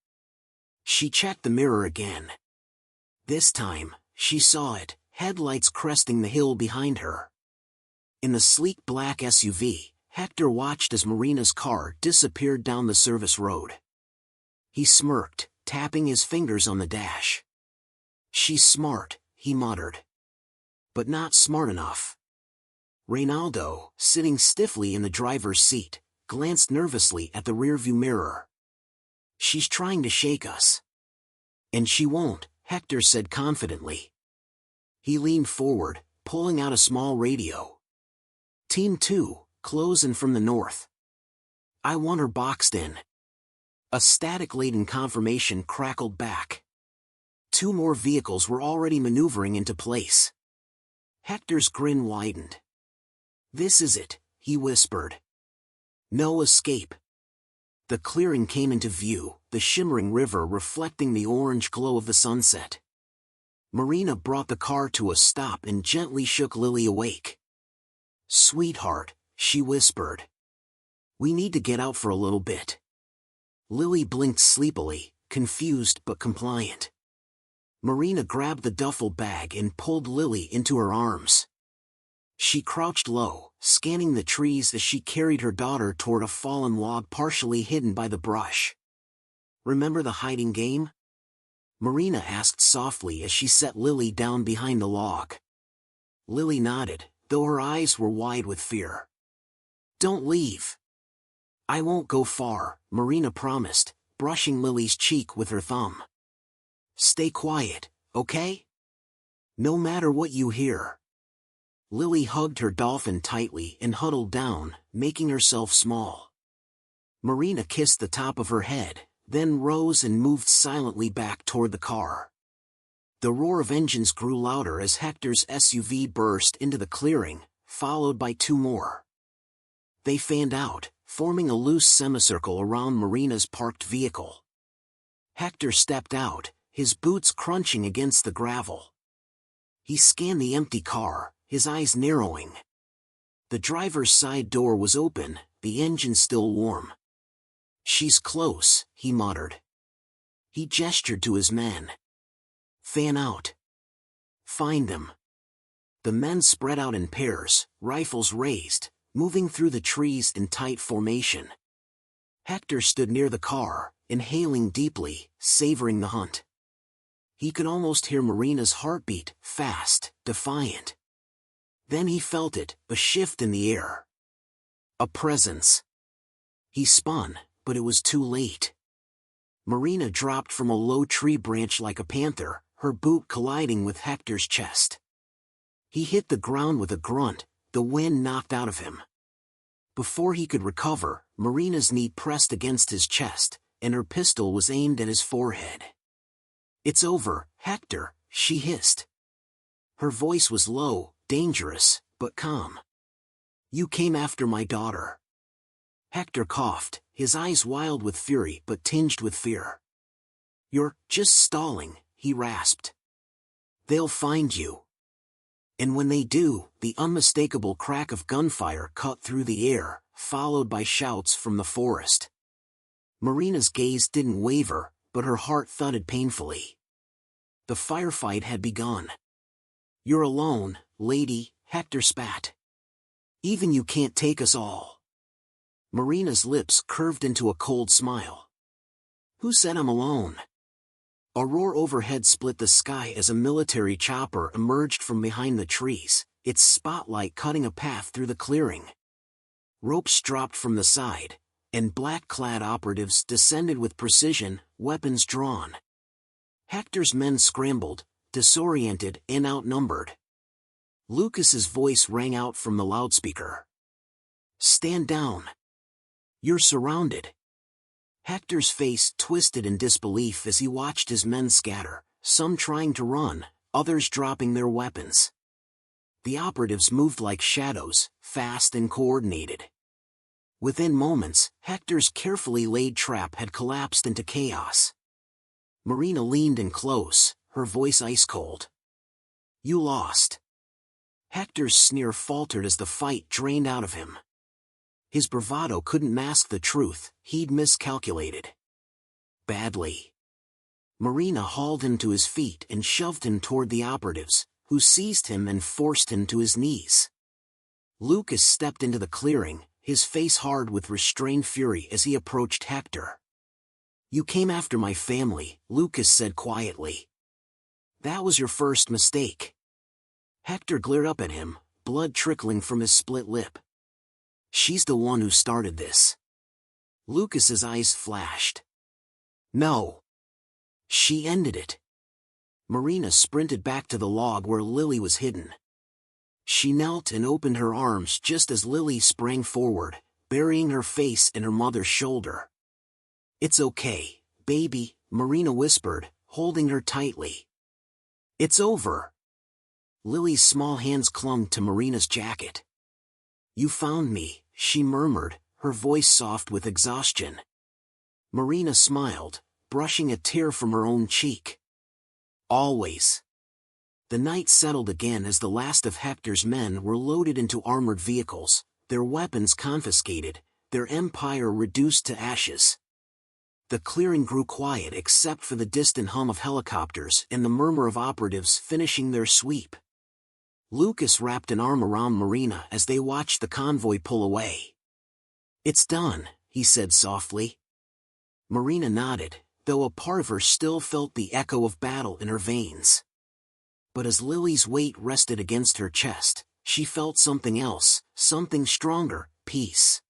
[SPEAKER 1] She checked the mirror again. This time, she saw it, headlights cresting the hill behind her. In the sleek black SUV, Hector watched as Marina's car disappeared down the service road. He smirked, tapping his fingers on the dash. "She's smart," he muttered. "But not smart enough." Reynaldo, sitting stiffly in the driver's seat, glanced nervously at the rearview mirror. "She's trying to shake us." "And she won't," Hector said confidently. He leaned forward, pulling out a small radio. "Team 2, closing from the north. I want her boxed in." A static-laden confirmation crackled back. 2 more vehicles were already maneuvering into place. Hector's grin widened. "This is it," he whispered. "No escape." The clearing came into view, the shimmering river reflecting the orange glow of the sunset. Marina brought the car to a stop and gently shook Lily awake. "Sweetheart," she whispered. "We need to get out for a little bit." Lily blinked sleepily, confused but compliant. Marina grabbed the duffel bag and pulled Lily into her arms. She crouched low, scanning the trees as she carried her daughter toward a fallen log partially hidden by the brush. "Remember the hiding game?" Marina asked softly as she set Lily down behind the log. Lily nodded, though her eyes were wide with fear. "Don't leave." "I won't go far," Marina promised, brushing Lily's cheek with her thumb. "Stay quiet, okay? No matter what you hear." Lily hugged her dolphin tightly and huddled down, making herself small. Marina kissed the top of her head, then rose and moved silently back toward the car. The roar of engines grew louder as Hector's SUV burst into the clearing, followed by two more. They fanned out, forming a loose semicircle around Marina's parked vehicle. Hector stepped out, his boots crunching against the gravel. He scanned the empty car, his eyes narrowing. The driver's side door was open, the engine still warm. "She's close," he muttered. He gestured to his men. "Fan out. Find them." The men spread out in pairs, rifles raised, moving through the trees in tight formation. Hector stood near the car, inhaling deeply, savoring the hunt. He could almost hear Marina's heartbeat, fast, defiant. Then he felt it, a shift in the air. A presence. He spun, but it was too late. Marina dropped from a low tree branch like a panther, her boot colliding with Hector's chest. He hit the ground with a grunt, the wind knocked out of him. Before he could recover, Marina's knee pressed against his chest, and her pistol was aimed at his forehead. "It's over, Hector," she hissed. Her voice was low, dangerous, but calm. "You came after my daughter." Hector coughed, his eyes wild with fury but tinged with fear. "You're just stalling," he rasped. "They'll find you." And when they do, the unmistakable crack of gunfire cut through the air, followed by shouts from the forest. Marina's gaze didn't waver, but her heart thudded painfully. The firefight had begun. "You're alone, lady," Hector spat. "Even you can't take us all." Marina's lips curved into a cold smile. "Who said I'm alone?" A roar overhead split the sky as a military chopper emerged from behind the trees, its spotlight cutting a path through the clearing. Ropes dropped from the side, and black-clad operatives descended with precision, weapons drawn. Hector's men scrambled, disoriented and outnumbered. Lucas's voice rang out from the loudspeaker. "Stand down. You're surrounded." Hector's face twisted in disbelief as he watched his men scatter, some trying to run, others dropping their weapons. The operatives moved like shadows, fast and coordinated. Within moments, Hector's carefully laid trap had collapsed into chaos. Marina leaned in close, her voice ice-cold. "You lost." Hector's sneer faltered as the fight drained out of him. His bravado couldn't mask the truth, he'd miscalculated. Badly. Marina hauled him to his feet and shoved him toward the operatives, who seized him and forced him to his knees. Lucas stepped into the clearing, his face hard with restrained fury as he approached Hector. "You came after my family," Lucas said quietly. "That was your first mistake." Hector glared up at him, blood trickling from his split lip. "She's the one who started this." Lucas's eyes flashed. "No. She ended it." Marina sprinted back to the log where Lily was hidden. She knelt and opened her arms just as Lily sprang forward, burying her face in her mother's shoulder. "It's okay, baby," Marina whispered, holding her tightly. "It's over." Lily's small hands clung to Marina's jacket. "You found me," she murmured, her voice soft with exhaustion. Marina smiled, brushing a tear from her own cheek. "Always." The night settled again as the last of Hector's men were loaded into armored vehicles, their weapons confiscated, their empire reduced to ashes. The clearing grew quiet except for the distant hum of helicopters and the murmur of operatives finishing their sweep. Lucas wrapped an arm around Marina as they watched the convoy pull away. "It's done," he said softly. Marina nodded, though a part of her still felt the echo of battle in her veins. But as Lily's weight rested against her chest, she felt something else, something stronger, peace.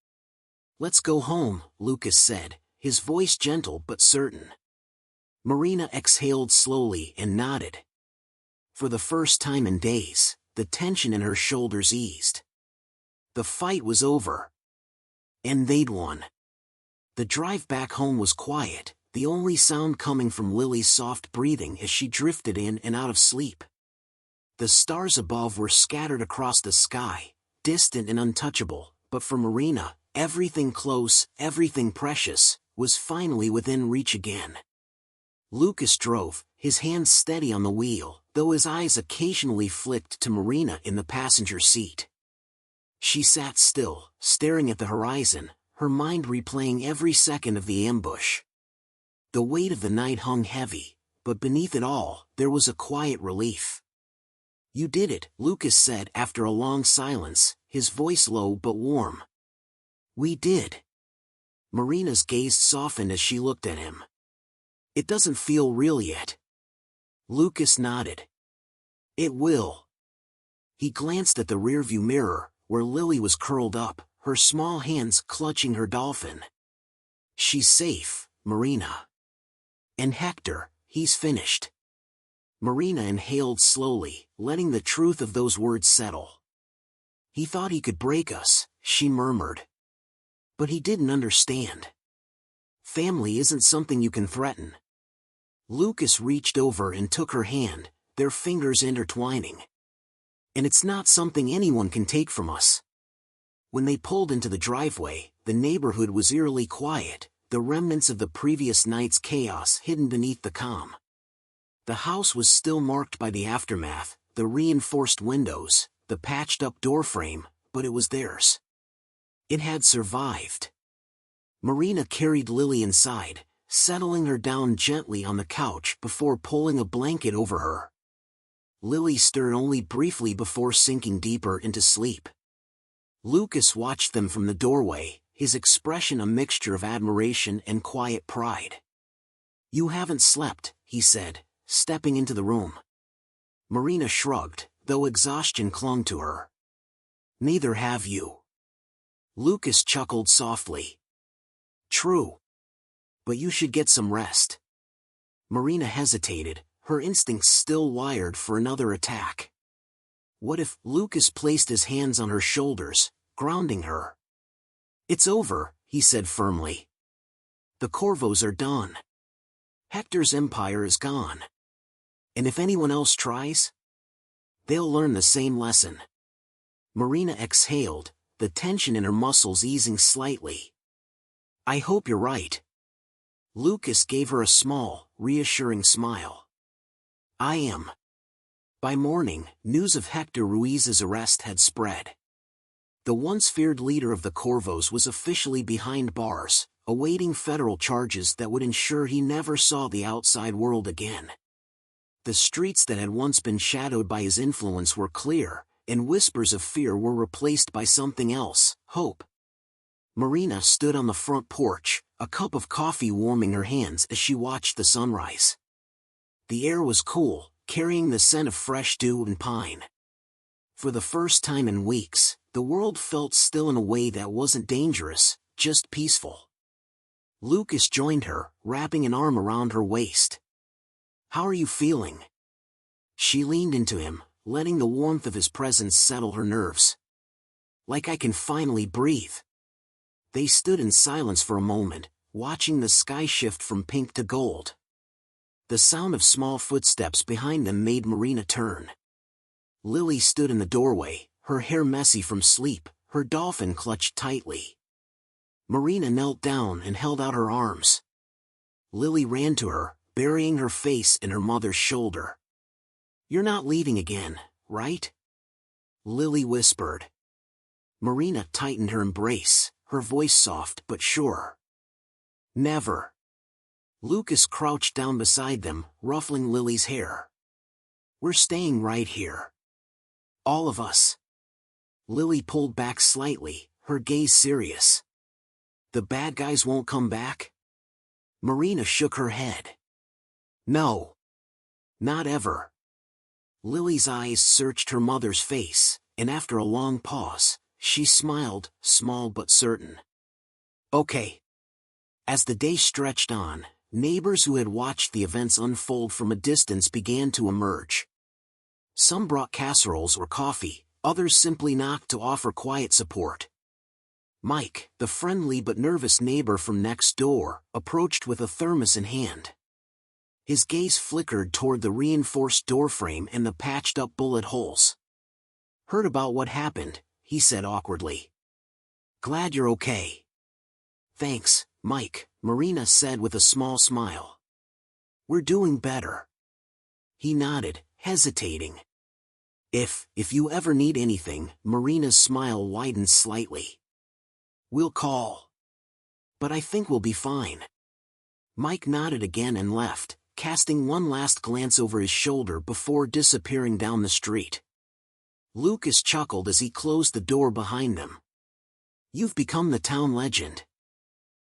[SPEAKER 1] "Let's go home," Lucas said, his voice gentle but certain. Marina exhaled slowly and nodded. For the first time in days, the tension in her shoulders eased. The fight was over. And they'd won. The drive back home was quiet, the only sound coming from Lily's soft breathing as she drifted in and out of sleep. The stars above were scattered across the sky, distant and untouchable, but for Marina, everything close, everything precious, was finally within reach again. Lucas drove, his hands steady on the wheel, though his eyes occasionally flicked to Marina in the passenger seat. She sat still, staring at the horizon, her mind replaying every second of the ambush. The weight of the night hung heavy, but beneath it all, there was a quiet relief. "You did it," Lucas said after a long silence, his voice low but warm. "We did." Marina's gaze softened as she looked at him. "It doesn't feel real yet." Lucas nodded. "It will." He glanced at the rearview mirror, where Lily was curled up, her small hands clutching her dolphin. "She's safe, Marina. And Hector, he's finished." Marina inhaled slowly, letting the truth of those words settle. "He thought he could break us," she murmured. "But he didn't understand. Family isn't something you can threaten." Lucas reached over and took her hand, their fingers intertwining. "And it's not something anyone can take from us." When they pulled into the driveway, the neighborhood was eerily quiet, the remnants of the previous night's chaos hidden beneath the calm. The house was still marked by the aftermath, the reinforced windows, the patched-up doorframe, but it was theirs. It had survived. Marina carried Lily inside, settling her down gently on the couch before pulling a blanket over her. Lily stirred only briefly before sinking deeper into sleep. Lucas watched them from the doorway, his expression a mixture of admiration and quiet pride. "You haven't slept," he said, stepping into the room. Marina shrugged, though exhaustion clung to her. "Neither have you." Lucas chuckled softly. "True. But you should get some rest." Marina hesitated, her instincts still wired for another attack. What if Lucas placed his hands on her shoulders, grounding her? "It's over," he said firmly. "The Corvos are done. Hector's empire is gone. And if anyone else tries, they'll learn the same lesson." Marina exhaled, the tension in her muscles easing slightly. "I hope you're right." Lucas gave her a small, reassuring smile. "I am." By morning, news of Hector Ruiz's arrest had spread. The once feared leader of the Corvos was officially behind bars, awaiting federal charges that would ensure he never saw the outside world again. The streets that had once been shadowed by his influence were clear, and whispers of fear were replaced by something else, hope. Marina stood on the front porch, a cup of coffee warming her hands as she watched the sunrise. The air was cool, carrying the scent of fresh dew and pine. For the first time in weeks, the world felt still in a way that wasn't dangerous, just peaceful. Lucas joined her, wrapping an arm around her waist. "How are you feeling?" She leaned into him, letting the warmth of his presence settle her nerves. "Like I can finally breathe." They stood in silence for a moment, watching the sky shift from pink to gold. The sound of small footsteps behind them made Marina turn. Lily stood in the doorway, her hair messy from sleep, her dolphin clutched tightly. Marina knelt down and held out her arms. Lily ran to her, burying her face in her mother's shoulder. "You're not leaving again, right?" Lily whispered. Marina tightened her embrace, her voice soft but sure. "Never." Lucas crouched down beside them, ruffling Lily's hair. "We're staying right here. All of us." Lily pulled back slightly, her gaze serious. "The bad guys won't come back?" Marina shook her head. "No. Not ever." Lily's eyes searched her mother's face, and after a long pause, she smiled, small but certain. "Okay." As the day stretched on, neighbors who had watched the events unfold from a distance began to emerge. Some brought casseroles or coffee, others simply knocked to offer quiet support. Mike, the friendly but nervous neighbor from next door, approached with a thermos in hand. His gaze flickered toward the reinforced doorframe and the patched-up bullet holes. "Heard about what happened," he said awkwardly. "Glad you're okay." "Thanks, Mike," Marina said with a small smile. "We're doing better." He nodded, hesitating. If you ever need anything," Marina's smile widened slightly. "We'll call. But I think we'll be fine." Mike nodded again and left, casting one last glance over his shoulder before disappearing down the street. Lucas chuckled as he closed the door behind them. "You've become the town legend."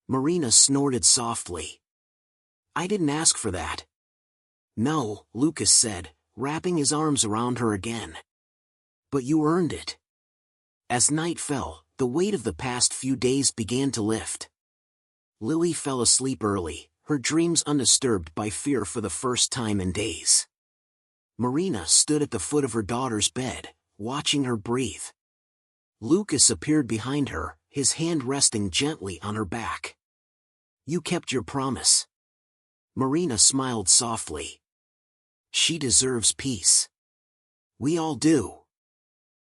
[SPEAKER 1] Marina snorted softly. "I didn't ask for that." "No," Lucas said, wrapping his arms around her again. "But you earned it." As night fell, the weight of the past few days began to lift. Lily fell asleep early, her dreams undisturbed by fear for the first time in days. Marina stood at the foot of her daughter's bed, watching her breathe. Lucas appeared behind her, his hand resting gently on her back. "You kept your promise." Marina smiled softly. "She deserves peace." "We all do."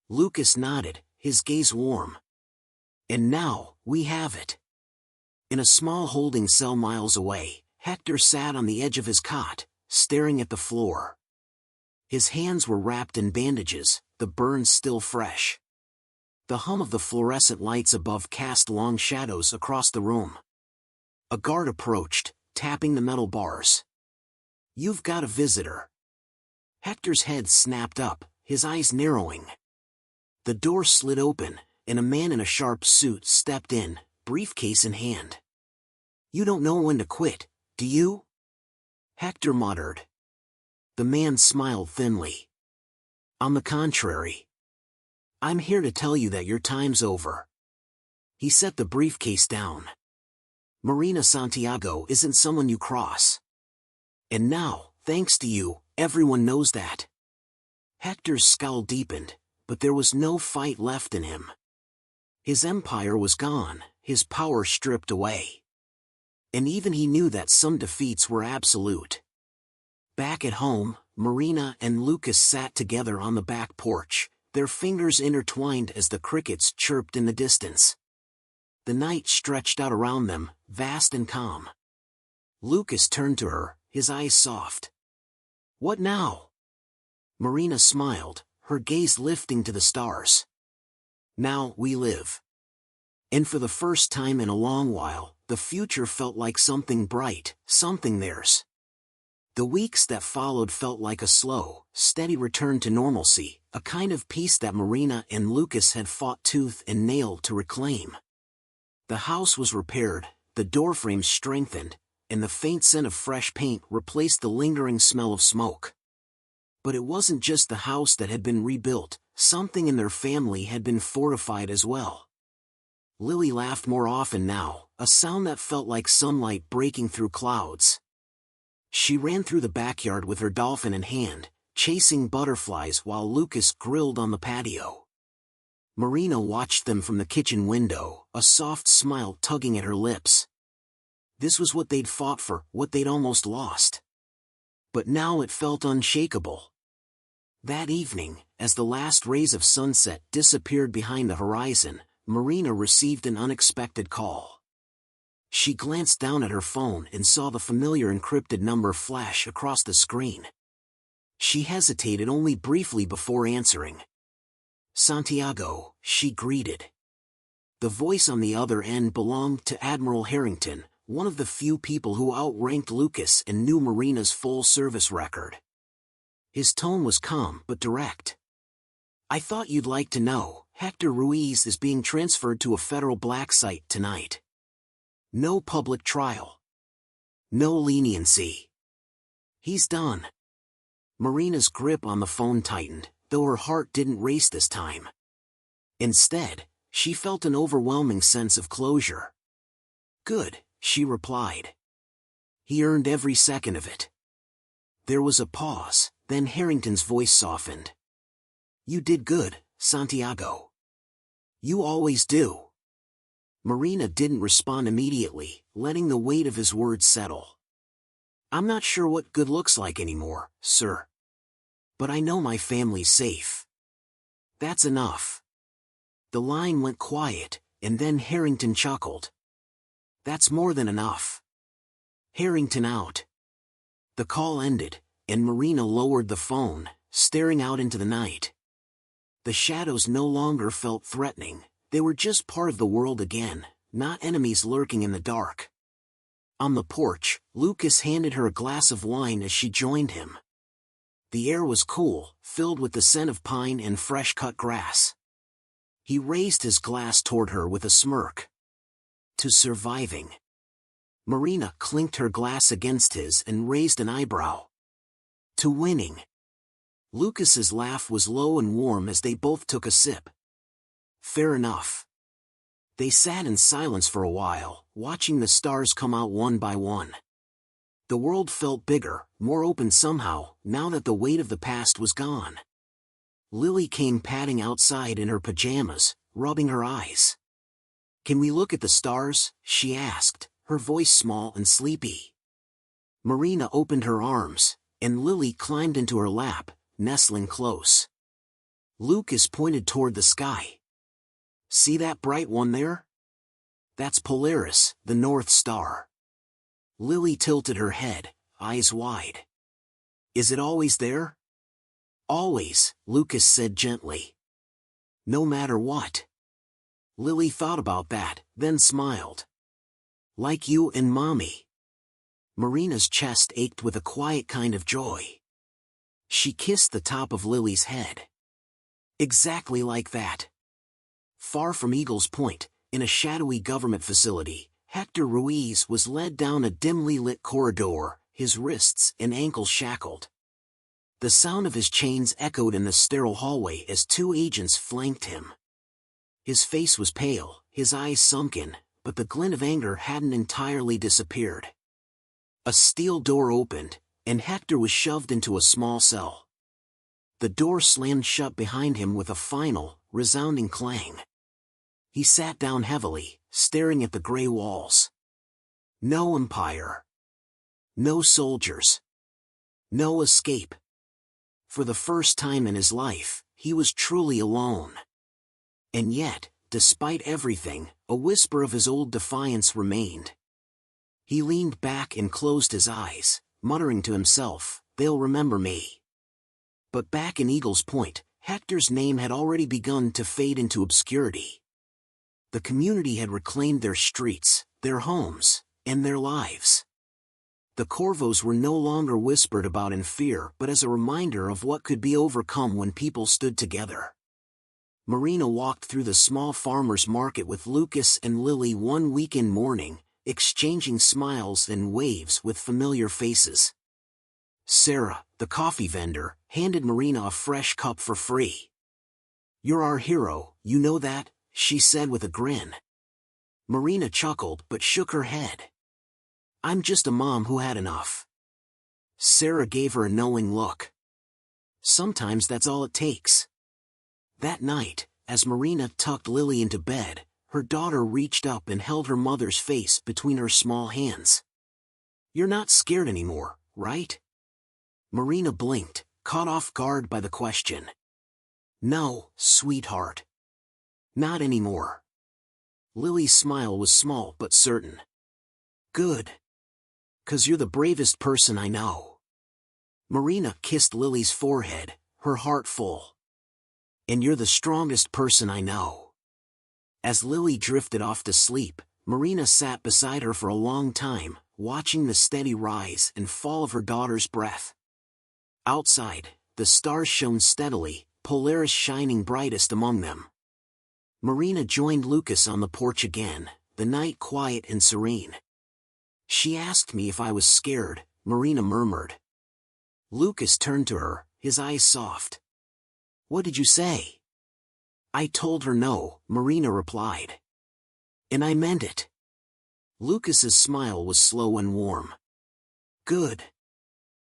[SPEAKER 1] Lucas nodded, his gaze warm. "And now, we have it." In a small holding cell miles away, Hector sat on the edge of his cot, staring at the floor. His hands were wrapped in bandages, the burns still fresh. The hum of the fluorescent lights above cast long shadows across the room. A guard approached, tapping the metal bars. "You've got a visitor." Hector's head snapped up, his eyes narrowing. The door slid open, and a man in a sharp suit stepped in, briefcase in hand. "You don't know when to quit, do you?" Hector muttered. The man smiled thinly. "On the contrary. I'm here to tell you that your time's over." He set the briefcase down. "Marina Santiago isn't someone you cross. And now, thanks to you, everyone knows that." Hector's scowl deepened, but there was no fight left in him. His empire was gone, his power stripped away. And even he knew that some defeats were absolute. Back at home, Marina and Lucas sat together on the back porch, their fingers intertwined as the crickets chirped in the distance. The night stretched out around them, vast and calm. Lucas turned to her, his eyes soft. "What now?" Marina smiled, her gaze lifting to the stars. "Now we live." And for the first time in a long while, the future felt like something bright, something theirs. The weeks that followed felt like a slow, steady return to normalcy, a kind of peace that Marina and Lucas had fought tooth and nail to reclaim. The house was repaired, the doorframes strengthened, and the faint scent of fresh paint replaced the lingering smell of smoke. But it wasn't just the house that had been rebuilt, something in their family had been fortified as well. Lily laughed more often now, a sound that felt like sunlight breaking through clouds. She ran through the backyard with her dolphin in hand, chasing butterflies while Lucas grilled on the patio. Marina watched them from the kitchen window, a soft smile tugging at her lips. This was what they'd fought for, what they'd almost lost. But now it felt unshakable. That evening, as the last rays of sunset disappeared behind the horizon, Marina received an unexpected call. She glanced down at her phone and saw the familiar encrypted number flash across the screen. She hesitated only briefly before answering. "Santiago," she greeted. The voice on the other end belonged to Admiral Harrington, one of the few people who outranked Lucas and knew Marina's full-service record. His tone was calm but direct. "I thought you'd like to know, Hector Ruiz is being transferred to a federal black site tonight. No public trial. No leniency. He's done." Marina's grip on the phone tightened, though her heart didn't race this time. Instead, she felt an overwhelming sense of closure. "Good," she replied. "He earned every second of it." There was a pause, then Harrington's voice softened. "You did good, Santiago. You always do." Marina didn't respond immediately, letting the weight of his words settle. I'm not sure what good looks like anymore, sir. But I know my family's safe. That's enough. The line went quiet, and then Harrington chuckled. That's more than enough. Harrington out. The call ended, and Marina lowered the phone, staring out into the night. The shadows no longer felt threatening, they were just part of the world again, not enemies lurking in the dark. On the porch, Lucas handed her a glass of wine as she joined him. The air was cool, filled with the scent of pine and fresh-cut grass. He raised his glass toward her with a smirk. To surviving. Marina clinked her glass against his and raised an eyebrow. To winning. Lucas's laugh was low and warm as they both took a sip. Fair enough. They sat in silence for a while, watching the stars come out one by one. The world felt bigger, more open somehow, now that the weight of the past was gone. Lily came padding outside in her pajamas, rubbing her eyes. Can we look at the stars? She asked, her voice small and sleepy. Marina opened her arms, and Lily climbed into her lap, nestling close. Lucas pointed toward the sky. See that bright one there? That's Polaris, the North Star. Lily tilted her head, eyes wide. Is it always there? Always, Lucas said gently. No matter what. Lily thought about that, then smiled. Like you and Mommy. Marina's chest ached with a quiet kind of joy. She kissed the top of Lily's head. Exactly like that. Far from Eagles Point, in a shadowy government facility, Hector Ruiz was led down a dimly lit corridor, his wrists and ankles shackled. The sound of his chains echoed in the sterile hallway as two agents flanked him. His face was pale, his eyes sunken, but the glint of anger hadn't entirely disappeared. A steel door opened, and Hector was shoved into a small cell. The door slammed shut behind him with a final, resounding clang. He sat down heavily, staring at the gray walls. No empire. No soldiers. No escape. For the first time in his life, he was truly alone. And yet, despite everything, a whisper of his old defiance remained. He leaned back and closed his eyes, muttering to himself, "They'll remember me." But back in Eagles Point, Hector's name had already begun to fade into obscurity. The community had reclaimed their streets, their homes, and their lives. The Corvos were no longer whispered about in fear but as a reminder of what could be overcome when people stood together. Marina walked through the small farmers' market with Lucas and Lily one weekend morning, exchanging smiles and waves with familiar faces. Sarah, the coffee vendor, handed Marina a fresh cup for free. "You're our hero, you know that?" she said with a grin. Marina chuckled but shook her head. "I'm just a mom who had enough." Sarah gave her a knowing look. Sometimes that's all it takes. That night, as Marina tucked Lily into bed, her daughter reached up and held her mother's face between her small hands. "You're not scared anymore, right?" Marina blinked, caught off guard by the question. "No, sweetheart. Not anymore." Lily's smile was small but certain. "Good. 'Cause you're the bravest person I know." Marina kissed Lily's forehead, her heart full. "And you're the strongest person I know." As Lily drifted off to sleep, Marina sat beside her for a long time, watching the steady rise and fall of her daughter's breath. Outside, the stars shone steadily, Polaris shining brightest among them. Marina joined Lucas on the porch again, the night quiet and serene. "She asked me if I was scared," Marina murmured. Lucas turned to her, his eyes soft. "What did you say?" "I told her no," Marina replied. "And I meant it." Lucas's smile was slow and warm. "Good.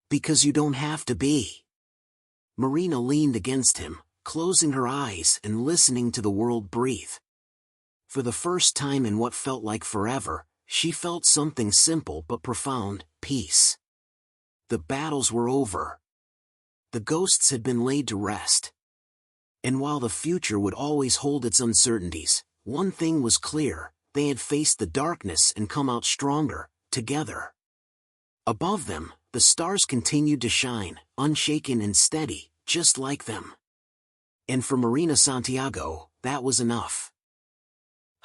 [SPEAKER 1] Because you don't have to be." Marina leaned against him, closing her eyes and listening to the world breathe. For the first time in what felt like forever, she felt something simple but profound: peace. The battles were over. The ghosts had been laid to rest. And while the future would always hold its uncertainties, one thing was clear: they had faced the darkness and come out stronger, together. Above them, the stars continued to shine, unshaken and steady, just like them. And for Marina Santiago, that was enough.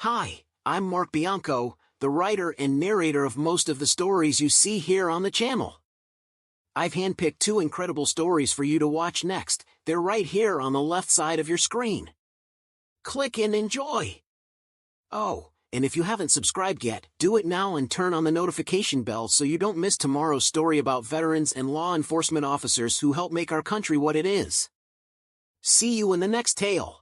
[SPEAKER 1] Hi, I'm Mark Bianco, the writer and narrator of most of the stories you see here on the channel. I've handpicked 2 incredible stories for you to watch next. They're right here on the left side of your screen. Click and enjoy! Oh, and if you haven't subscribed yet, do it now and turn on the notification bell so you don't miss tomorrow's story about veterans and law enforcement officers who help make our country what it is. See you in the next tale.